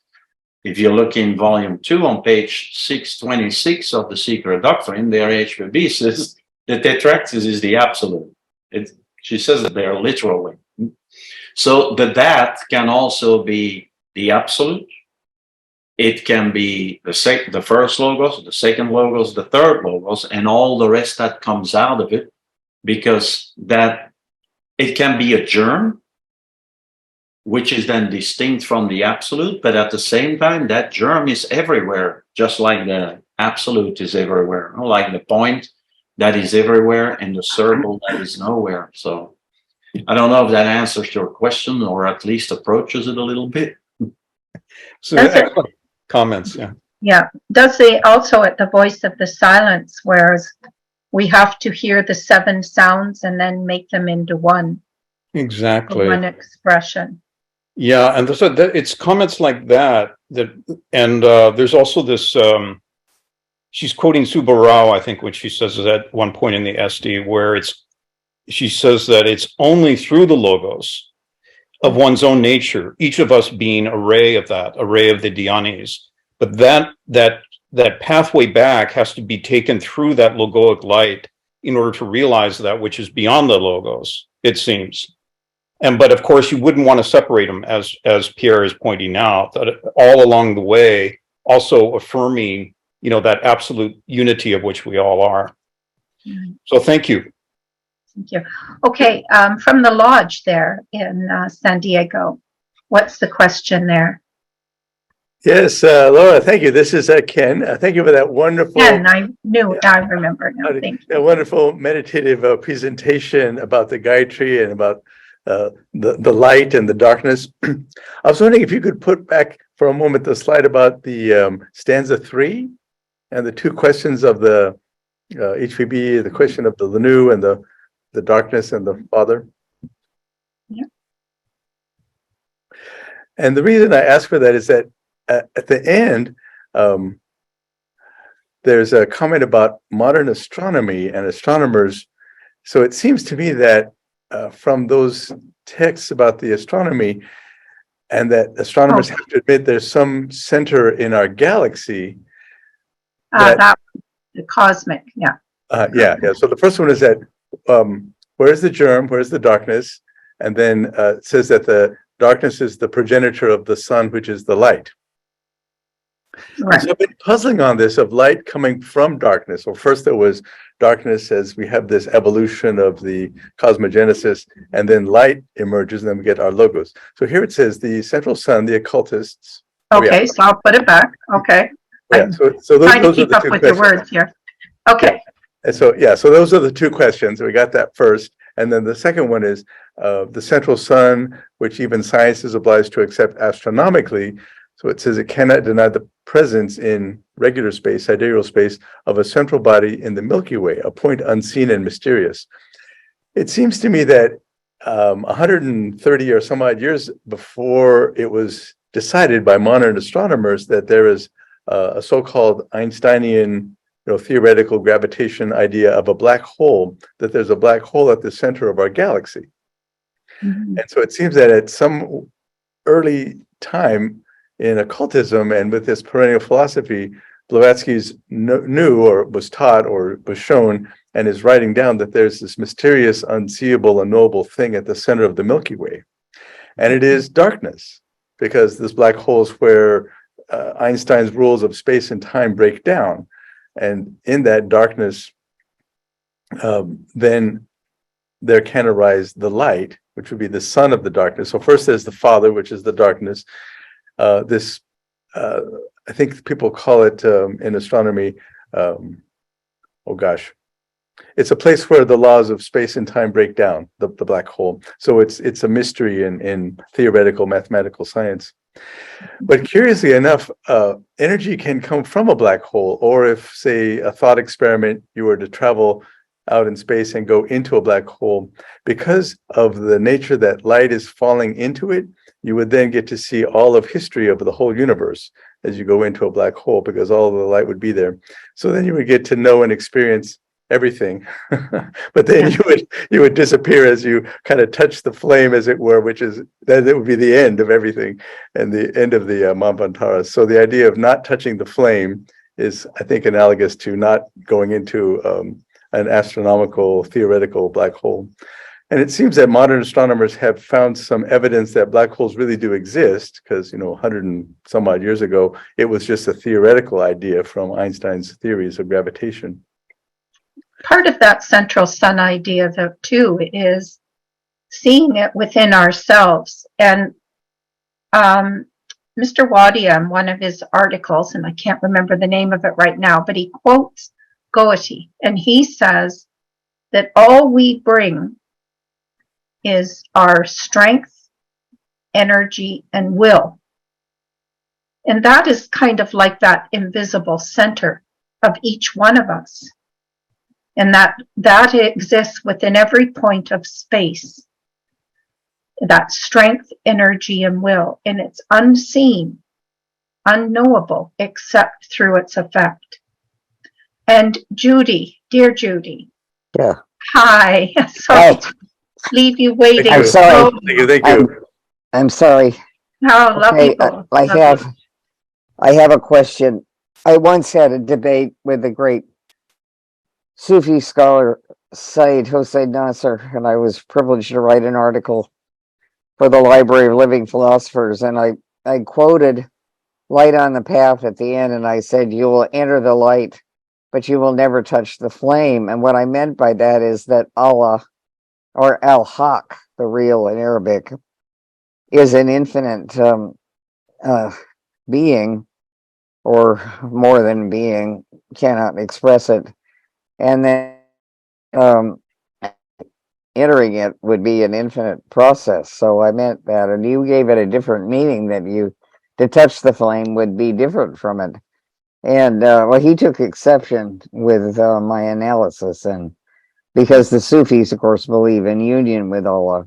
If you look in volume 2 on page 626 of the Secret Doctrine, there HPB says the tetraxis is the absolute. She says it there literally. So the that can also be the absolute. It can be the first logos, the second logos, the third logos, and all the rest that comes out of it, because that it can be a germ, which is then distinct from the absolute, but at the same time, that germ is everywhere, just like the absolute is everywhere, like the point that is everywhere and the circle that is nowhere. So I don't know if that answers your question, or at least approaches it a little bit. So That's it. excellent comments, yeah. Yeah. Does they also at the voice of the silence, whereas we have to hear the 7 sounds and then make them into one Exactly. expression. Yeah, and so it's comments like that, and there's also this, she's quoting Subba Rao, I think, when she says at one point in the SD, where she says that it's only through the logos of one's own nature, each of us being a ray of the dhyanis, but that pathway back has to be taken through that logoic light in order to realize that which is beyond the logos, it seems. But of course, you wouldn't want to separate them, as Pierre is pointing out, that all along the way, also affirming, that absolute unity of which we all are. So thank you. Thank you. Okay, from the lodge there in San Diego, what's the question there? Yes, Laura, thank you. This is Ken. Thank you for that wonderful, Ken, I remember now. Thank you. that wonderful meditative presentation about the Gayatri and about the light and the darkness. I was wondering if you could put back for a moment the slide about the stanza 3 and the 2 questions of the HPB, the question of the Lanu and the darkness and the Father. Yeah. And the reason I ask for that is that at the end, there's a comment about modern astronomy and astronomers. So it seems to me that from those texts about the astronomy, and that astronomers have to admit there's some center in our galaxy. That the cosmic, yeah. Yeah. So the first one is that where's the germ? Where's the darkness? And then it says that the darkness is the progenitor of the sun, which is the light. Right. So I've been puzzling on this of light coming from darkness. Well, first there was darkness as we have this evolution of the cosmogenesis, and then light emerges, and then we get our logos. So here it says the central sun, the occultists. Okay, so I'll put it back. Okay. Yeah, so Trying to those are keep the up 2 with your questions. words here. Okay. And so, yeah, so those are the 2 questions. We got that first. And then the second one is the central sun, which even science is obliged to accept astronomically. So it says it cannot deny the presence in regular space, sidereal space, of a central body in the Milky Way, a point unseen and mysterious. It seems to me that 130 or some odd years before it was decided by modern astronomers that there is a so-called Einsteinian theoretical gravitation idea of a black hole, that there's a black hole at the center of our galaxy. Mhm. And so it seems that at some early time in occultism and with this perennial philosophy, Blavatsky's knew or was taught or was shown and is writing down that there's this mysterious, unseeable, unknowable thing at the center of the Milky Way. And it is darkness, because this black hole is where Einstein's rules of space and time break down. And in that darkness, then there can arise the light, which would be the son of the darkness. So first there's the father, which is the darkness. I think people call it in astronomy, it's a place where the laws of space and time break down, the black hole. So it's a mystery in theoretical mathematical science. But curiously enough, energy can come from a black hole, or if, say, a thought experiment, you were to travel out in space and go into a black hole, because of the nature that light is falling into it, you would then get to see all of history of the whole universe as you go into a black hole, because all of the light would be there. So then you would get to know and experience everything. But then you would disappear as you kind of touch the flame, as it were, which is that it would be the end of everything and the end of the Manvantara. So the idea of not touching the flame is, I think, analogous to not going into an astronomical theoretical black hole. And it seems that modern astronomers have found some evidence that black holes really do exist, because 100 and some odd years ago, it was just a theoretical idea from Einstein's theories of gravitation. Part of that central sun idea, though, too, is seeing it within ourselves. And Mr. Wadia, in one of his articles, and I can't remember the name of it right now, but he quotes Goethe, and he says that all we bring is our strength, energy, and will. And that is kind of like that invisible center of each one of us. And that exists within every point of space. That strength, energy, and will. And it's unseen, unknowable, except through its effect. And Judy, dear Judy. Yeah. Hi. Sorry to leave you waiting. I'm sorry. Thank you. I'm sorry. Oh, love Okay, you both. I have a question. I once had a debate with the great Sufi scholar Said Hossein Nasr, and I was privileged to write an article for the Library of Living Philosophers, and I quoted light on the path at the end, and I said, you will enter the light, but you will never touch the flame. And what I meant by that is that Allah, or Al-Haq, the real in Arabic, is an infinite being, or more than being, cannot express it. And then entering it would be an infinite process. So I meant that, and you gave it a different meaning, that to touch the flame would be different from it. And well, he took exception with my analysis, and because the Sufis, of course, believe in union with Allah.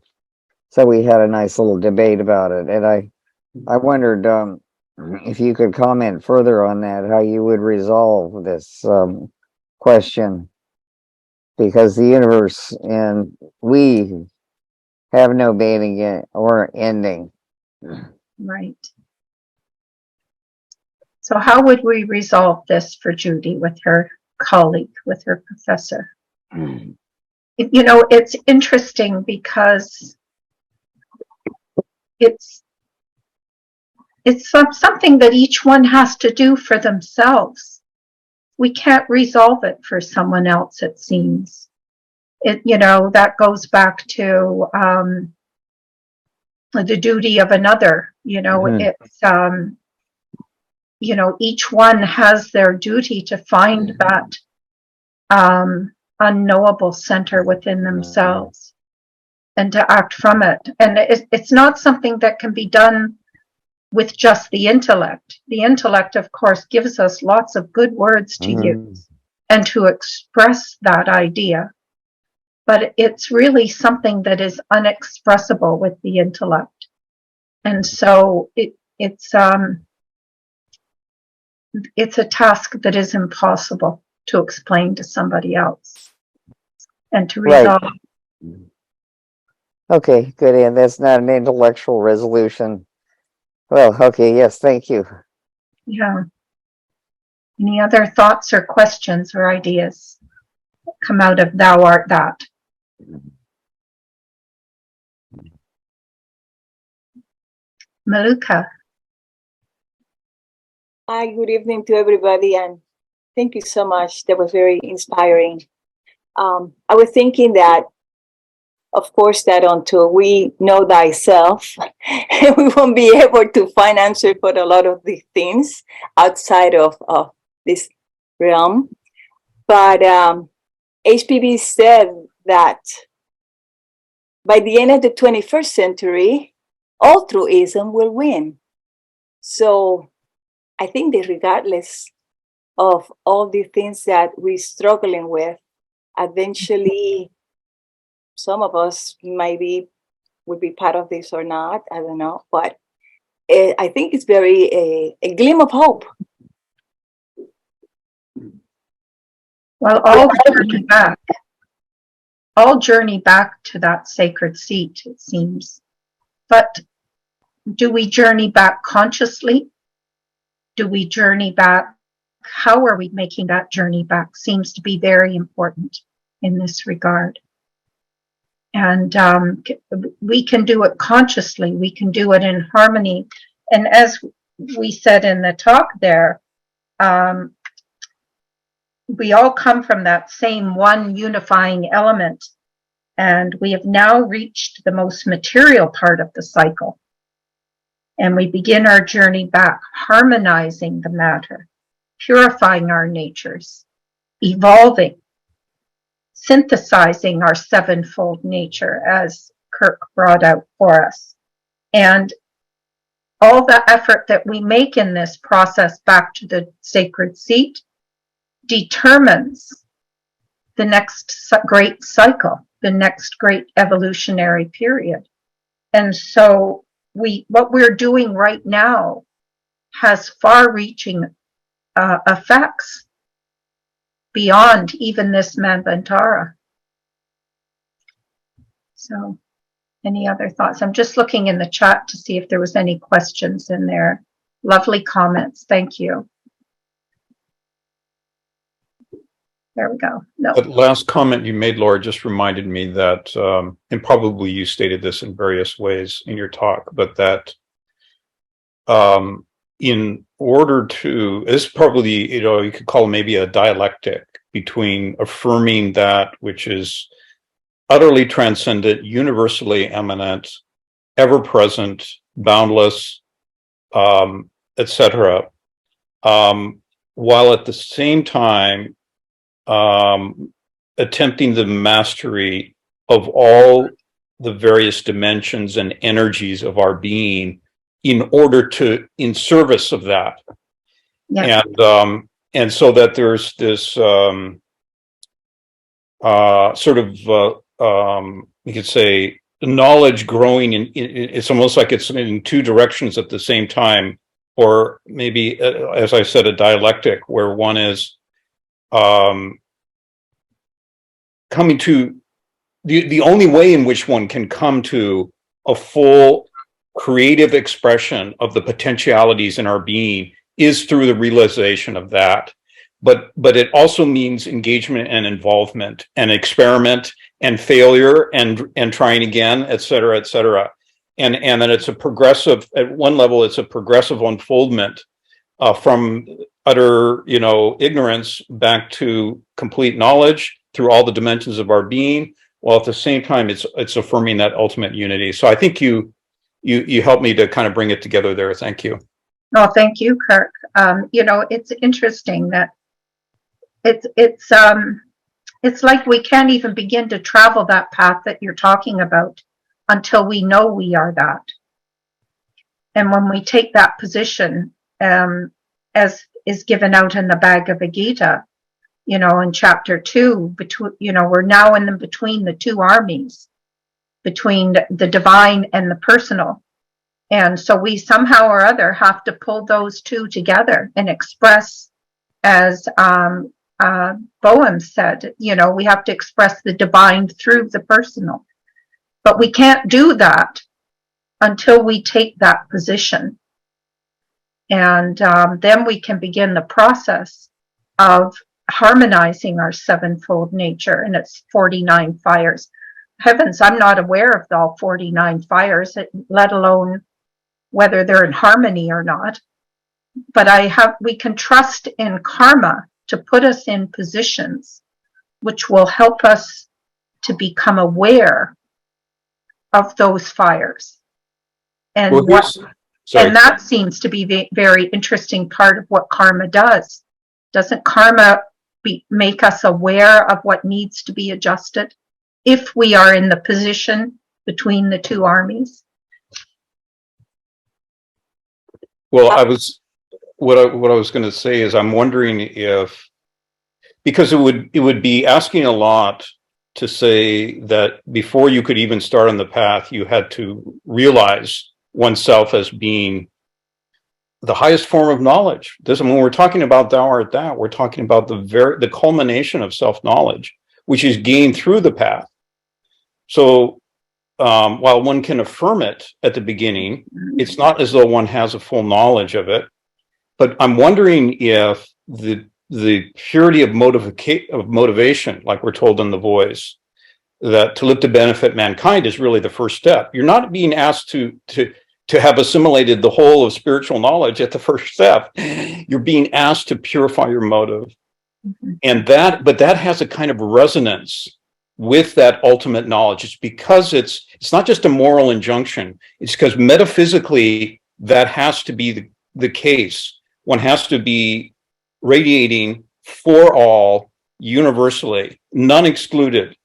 So we had a nice little debate about it. And I wondered if you could comment further on that, how you would resolve this question, because the universe and we have no beginning or ending. Right. So how would we resolve this for Judy with her colleague, with her professor? It's interesting because it's something that each one has to do for themselves. We can't resolve it for someone else, it seems. That goes back to the duty of another. It's each one has their duty to find that unknowable center within themselves and to act from it. And it's not something that can be done with just the intellect. The intellect, of course, gives us lots of good words to use and to express that idea. But it's really something that is unexpressible with the intellect. And so it's a task that is impossible to explain to somebody else and to resolve. Right. Okay, good, and that's not an intellectual resolution. Well, okay, yes, thank you. Yeah. Any other thoughts or questions or ideas come out of thou art that? Maluka, Hi, good evening to everybody, and thank you so much. That was very inspiring. I was thinking that, of course, that until we know thyself, we won't be able to find answer for a lot of the things outside of this realm. But HPB said that by the end of the 21st century, altruism will win. So I think that regardless of all the things that we're struggling with, eventually some of us maybe would be part of this or not. I don't know. But I think it's very a gleam of hope. well, all journey back to that sacred seat, it seems. But do we journey back consciously? Do we journey back? How are we making that journey back? Seems to be very important in this regard. And we can do it consciously. We can do it in harmony. And as we said in the talk there, we all come from that same one unifying element. And we have now reached the most material part of the cycle. And we begin our journey back, harmonizing the matter, purifying our natures, evolving, synthesizing our sevenfold nature, as Kirk brought out for us. And all the effort that we make in this process back to the sacred seat determines the next great cycle, the next great evolutionary period. And so what we're doing right now has far-reaching effects beyond even this Manvantara. So, any other thoughts? I'm just looking in the chat to see if there was any questions in there. Lovely comments. Thank you. There we go. No. That last comment you made, Laura, just reminded me that, and probably you stated this in various ways in your talk, but that in order to, this probably, you could call maybe a dialectic between affirming that which is utterly transcendent, universally eminent, ever-present, boundless, etc., while at the same time attempting the mastery of all the various dimensions and energies of our being in order to, in service of that. Yeah. And so that there's this sort of you could say knowledge growing in it's almost like it's in two directions at the same time, or maybe as I said, a dialectic where one is coming to the only way in which one can come to a full creative expression of the potentialities in our being is through the realization of that. But it also means engagement and involvement and experiment and failure and trying again, et cetera, et cetera. And then it's a progressive, at one level, it's a progressive unfoldment from utter, ignorance back to complete knowledge through all the dimensions of our being, while at the same time it's affirming that ultimate unity. So I think you helped me to kind of bring it together there. Thank you. Oh, thank you, Kirk. It's interesting that it's like we can't even begin to travel that path that you're talking about until we know we are that. And when we take that position, as is given out in the Bhagavad Gita, in chapter 2, we're now between the two armies, between the divine and the personal. And so we somehow or other have to pull those two together and express, as Boehm said, we have to express the divine through the personal. But we can't do that until we take that position. And then we can begin the process of harmonizing our sevenfold nature and its 49 fires. Heavens, I'm not aware of all 49 fires, let alone whether they're in harmony or not. But we can trust in karma to put us in positions which will help us to become aware of those fires. And Well, sorry. and that seems to be the very interesting part of what karma does. Doesn't karma make us aware of what needs to be adjusted if we are in the position between the two armies? Well, what I was going to say is I'm wondering if, because it would be asking a lot to say that before you could even start on the path, you had to realize oneself as being the highest form of knowledge. When we're talking about thou art thou, we're talking about the culmination of self-knowledge, which is gained through the path. So while one can affirm it at the beginning, it's not as though one has a full knowledge of it. But I'm wondering if the purity of motivation, like we're told in The Voice, that to live to benefit mankind is really the first step. You're not being asked to have assimilated the whole of spiritual knowledge at the first step. You're being asked to purify your motive. But that has a kind of resonance with that ultimate knowledge. It's because it's not just a moral injunction. It's because metaphysically that has to be the case. One has to be radiating for all, universally, none excluded,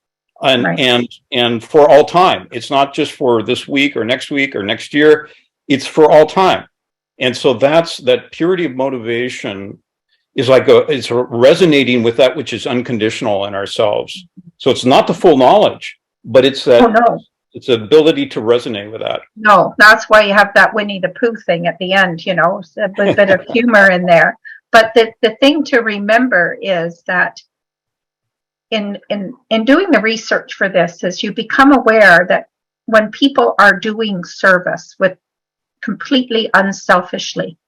and for all time. It's not just for this week or next year. It's for all time. And so that purity of motivation is it's resonating with that which is unconditional in ourselves. So it's not the full knowledge, but it's that. Oh, no. It's the ability to resonate with that. No, that's why you have that Winnie the Pooh thing at the end, a bit of humor in there. But the thing to remember is that in doing the research for this is you become aware that when people are doing service with completely unselfishly,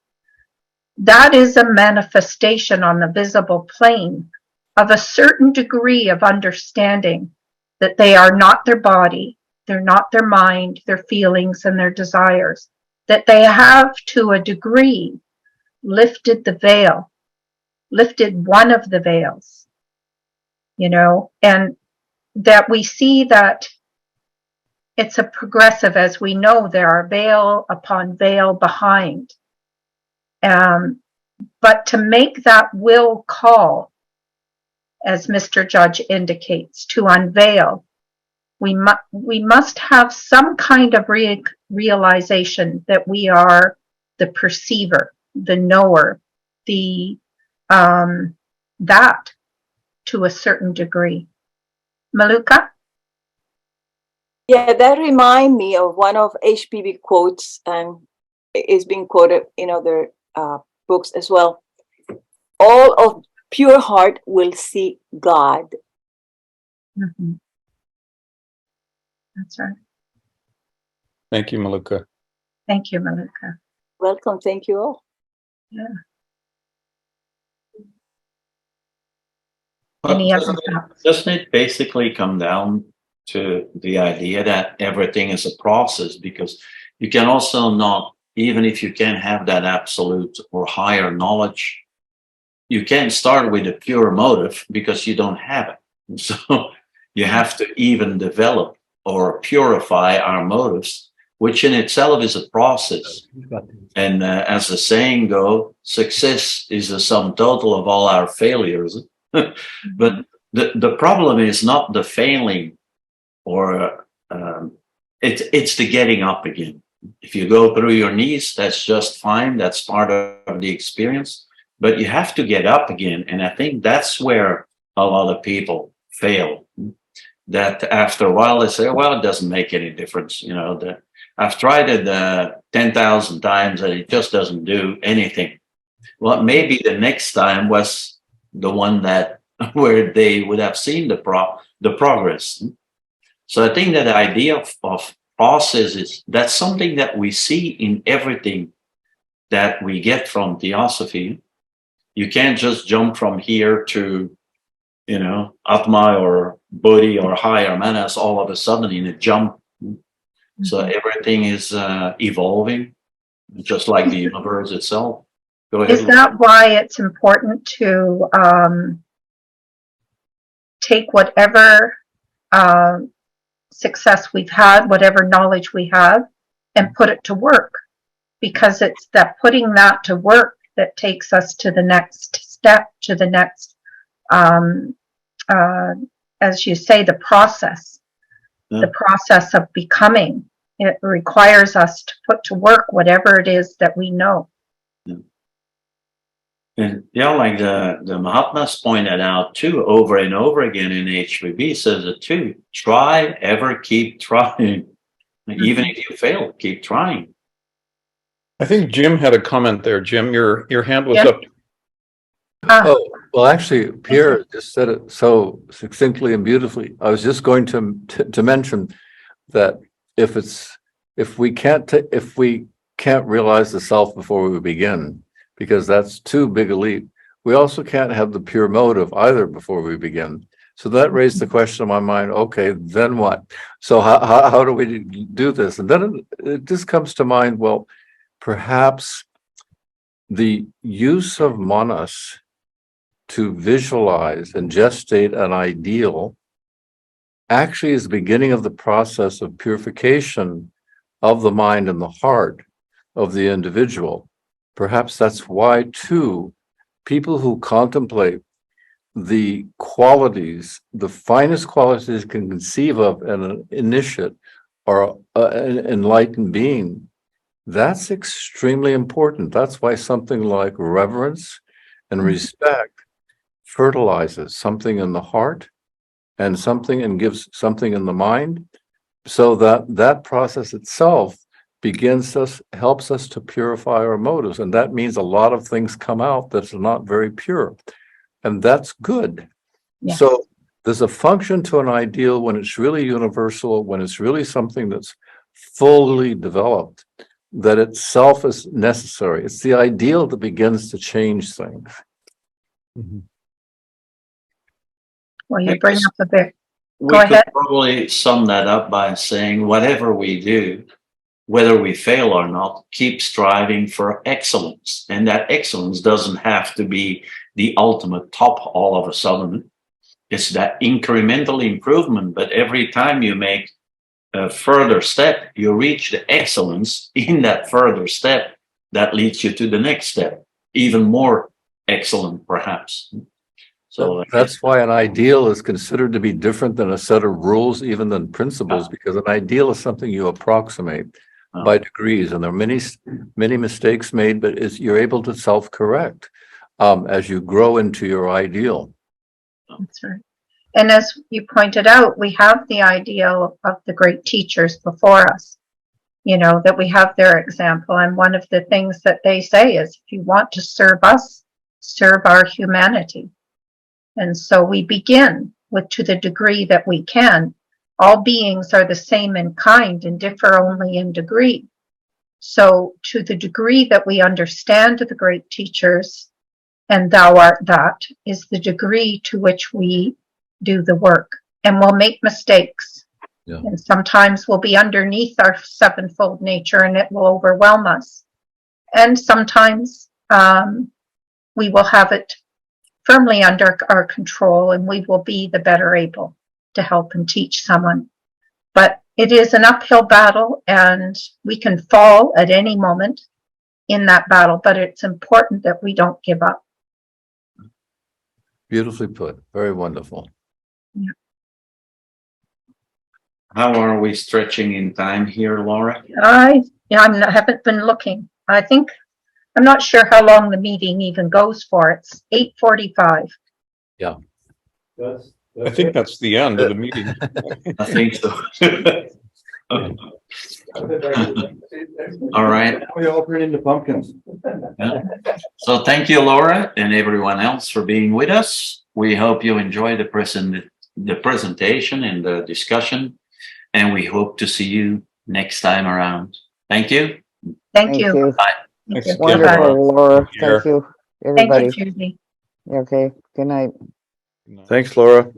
that is a manifestation on the visible plane of a certain degree of understanding that they are not their body, they're not their mind, their feelings and their desires, that they have to a degree lifted the veil, lifted one of the veils, and that we see that it's a progressive, as we know, there are veil upon veil behind. But to make that will call, as Mr. Judge indicates, to unveil, we must have some kind of realization that we are the perceiver, the knower, that to a certain degree. Maluka? Yeah, that remind me of one of HPB quotes, and it's been quoted in other books as well. All of pure heart will see God. Mm-hmm. That's right. Thank you, Maluka. Thank you, Maluka. Welcome. Thank you all. Yeah. Any other thoughts? Doesn't it basically come down to the idea that everything is a process? Because you can also not, even if you can have that absolute or higher knowledge, you can't start with a pure motive because you don't have it. So you have to even develop or purify our motives, which in itself is a process. And as the saying goes, success is the sum total of all our failures. But the problem is not the failing, or it's the getting up again. If you go through your knees, that's just fine. That's part of the experience. But you have to get up again. And I think that's where a lot of people fail. That after a while they say, well, it doesn't make any difference. I've tried it 10,000 times and it just doesn't do anything. Well, maybe the next time was the one where they would have seen the progress. So I think that the idea of process that's something that we see in everything that we get from theosophy. You can't just jump from here to, Atma or Bodhi or higher manas all of a sudden in a jump. So everything is evolving, just like the universe itself. Go ahead. Is that why it's important to take whatever success we've had, whatever knowledge we have, and put it to work? Because it's that putting that to work that takes us to the next step, to the next, as you say, the process. The process of becoming. It requires us to put to work whatever it is that we know. And like the Mahatmas pointed out too, over and over again in HPB, says it too. Try, ever keep trying. Even if you fail, keep trying. I think Jim had a comment there. Jim, your hand was Yeah. up. Oh, well, actually, Pierre just said it so succinctly and beautifully. I was just going to mention that if we can't realize the self before we begin, because that's too big a leap, we also can't have the pure motive either before we begin. So that raised the question in my mind, okay, then what? So how do we do this? And then it just comes to mind, well, perhaps the use of manas to visualize and gestate an ideal actually is the beginning of the process of purification of the mind and the heart of the individual. Perhaps that's why, too, people who contemplate the qualities, the finest qualities you can conceive of in an initiate or an enlightened being, that's extremely important. That's why something like reverence and respect fertilizes something in the heart and gives something in the mind, so that process itself helps us to purify our motives. And that means a lot of things come out that's not very pure. And that's good. Yes. So there's a function to an ideal when it's really universal, when it's really something that's fully developed, that itself is necessary. It's the ideal that begins to change things. Well, you bring up a bit. We Go could ahead. probably sum that up by saying whatever we do, whether we fail or not, keep striving for excellence. And that excellence doesn't have to be the ultimate top all of a sudden. It's that incremental improvement, but every time you make a further step, you reach the excellence in that further step that leads you to the next step, even more excellent perhaps. So that's why an ideal is considered to be different than a set of rules, even than principles, because an ideal is something you approximate by degrees, and there are many mistakes made, but you're able to self-correct as you grow into your ideal. That's right. And as you pointed out, we have the ideal of the great teachers before us, that we have their example. And one of the things that they say is, if you want to serve us, serve our humanity. And so we begin with, to the degree that we can. All beings are the same in kind and differ only in degree. So to the degree that we understand the great teachers, and thou art that, is the degree to which we do the work. And we'll make mistakes. Yeah. And sometimes we'll be underneath our sevenfold nature and it will overwhelm us. And sometimes we will have it firmly under our control and we will be the better able to help and teach someone. But it is an uphill battle and we can fall at any moment in that battle, but it's important that we don't give up. Beautifully put. Very wonderful. Yeah. how are we stretching in time here, Laura? I haven't been looking. I'm not sure how long the meeting even goes for. It's 8:45. I think that's the end of the meeting. I think so. All right. We all turn into pumpkins. So thank you, Laura, and everyone else for being with us. We hope you enjoy the presentation and the discussion. and we hope to see you next time around. Thank you. Thank you. Thanks you. again, Bye-bye. Wonderful, Laura. Here. Thank you, Thank you, everybody. Judy. Okay, good night. Thanks, Laura.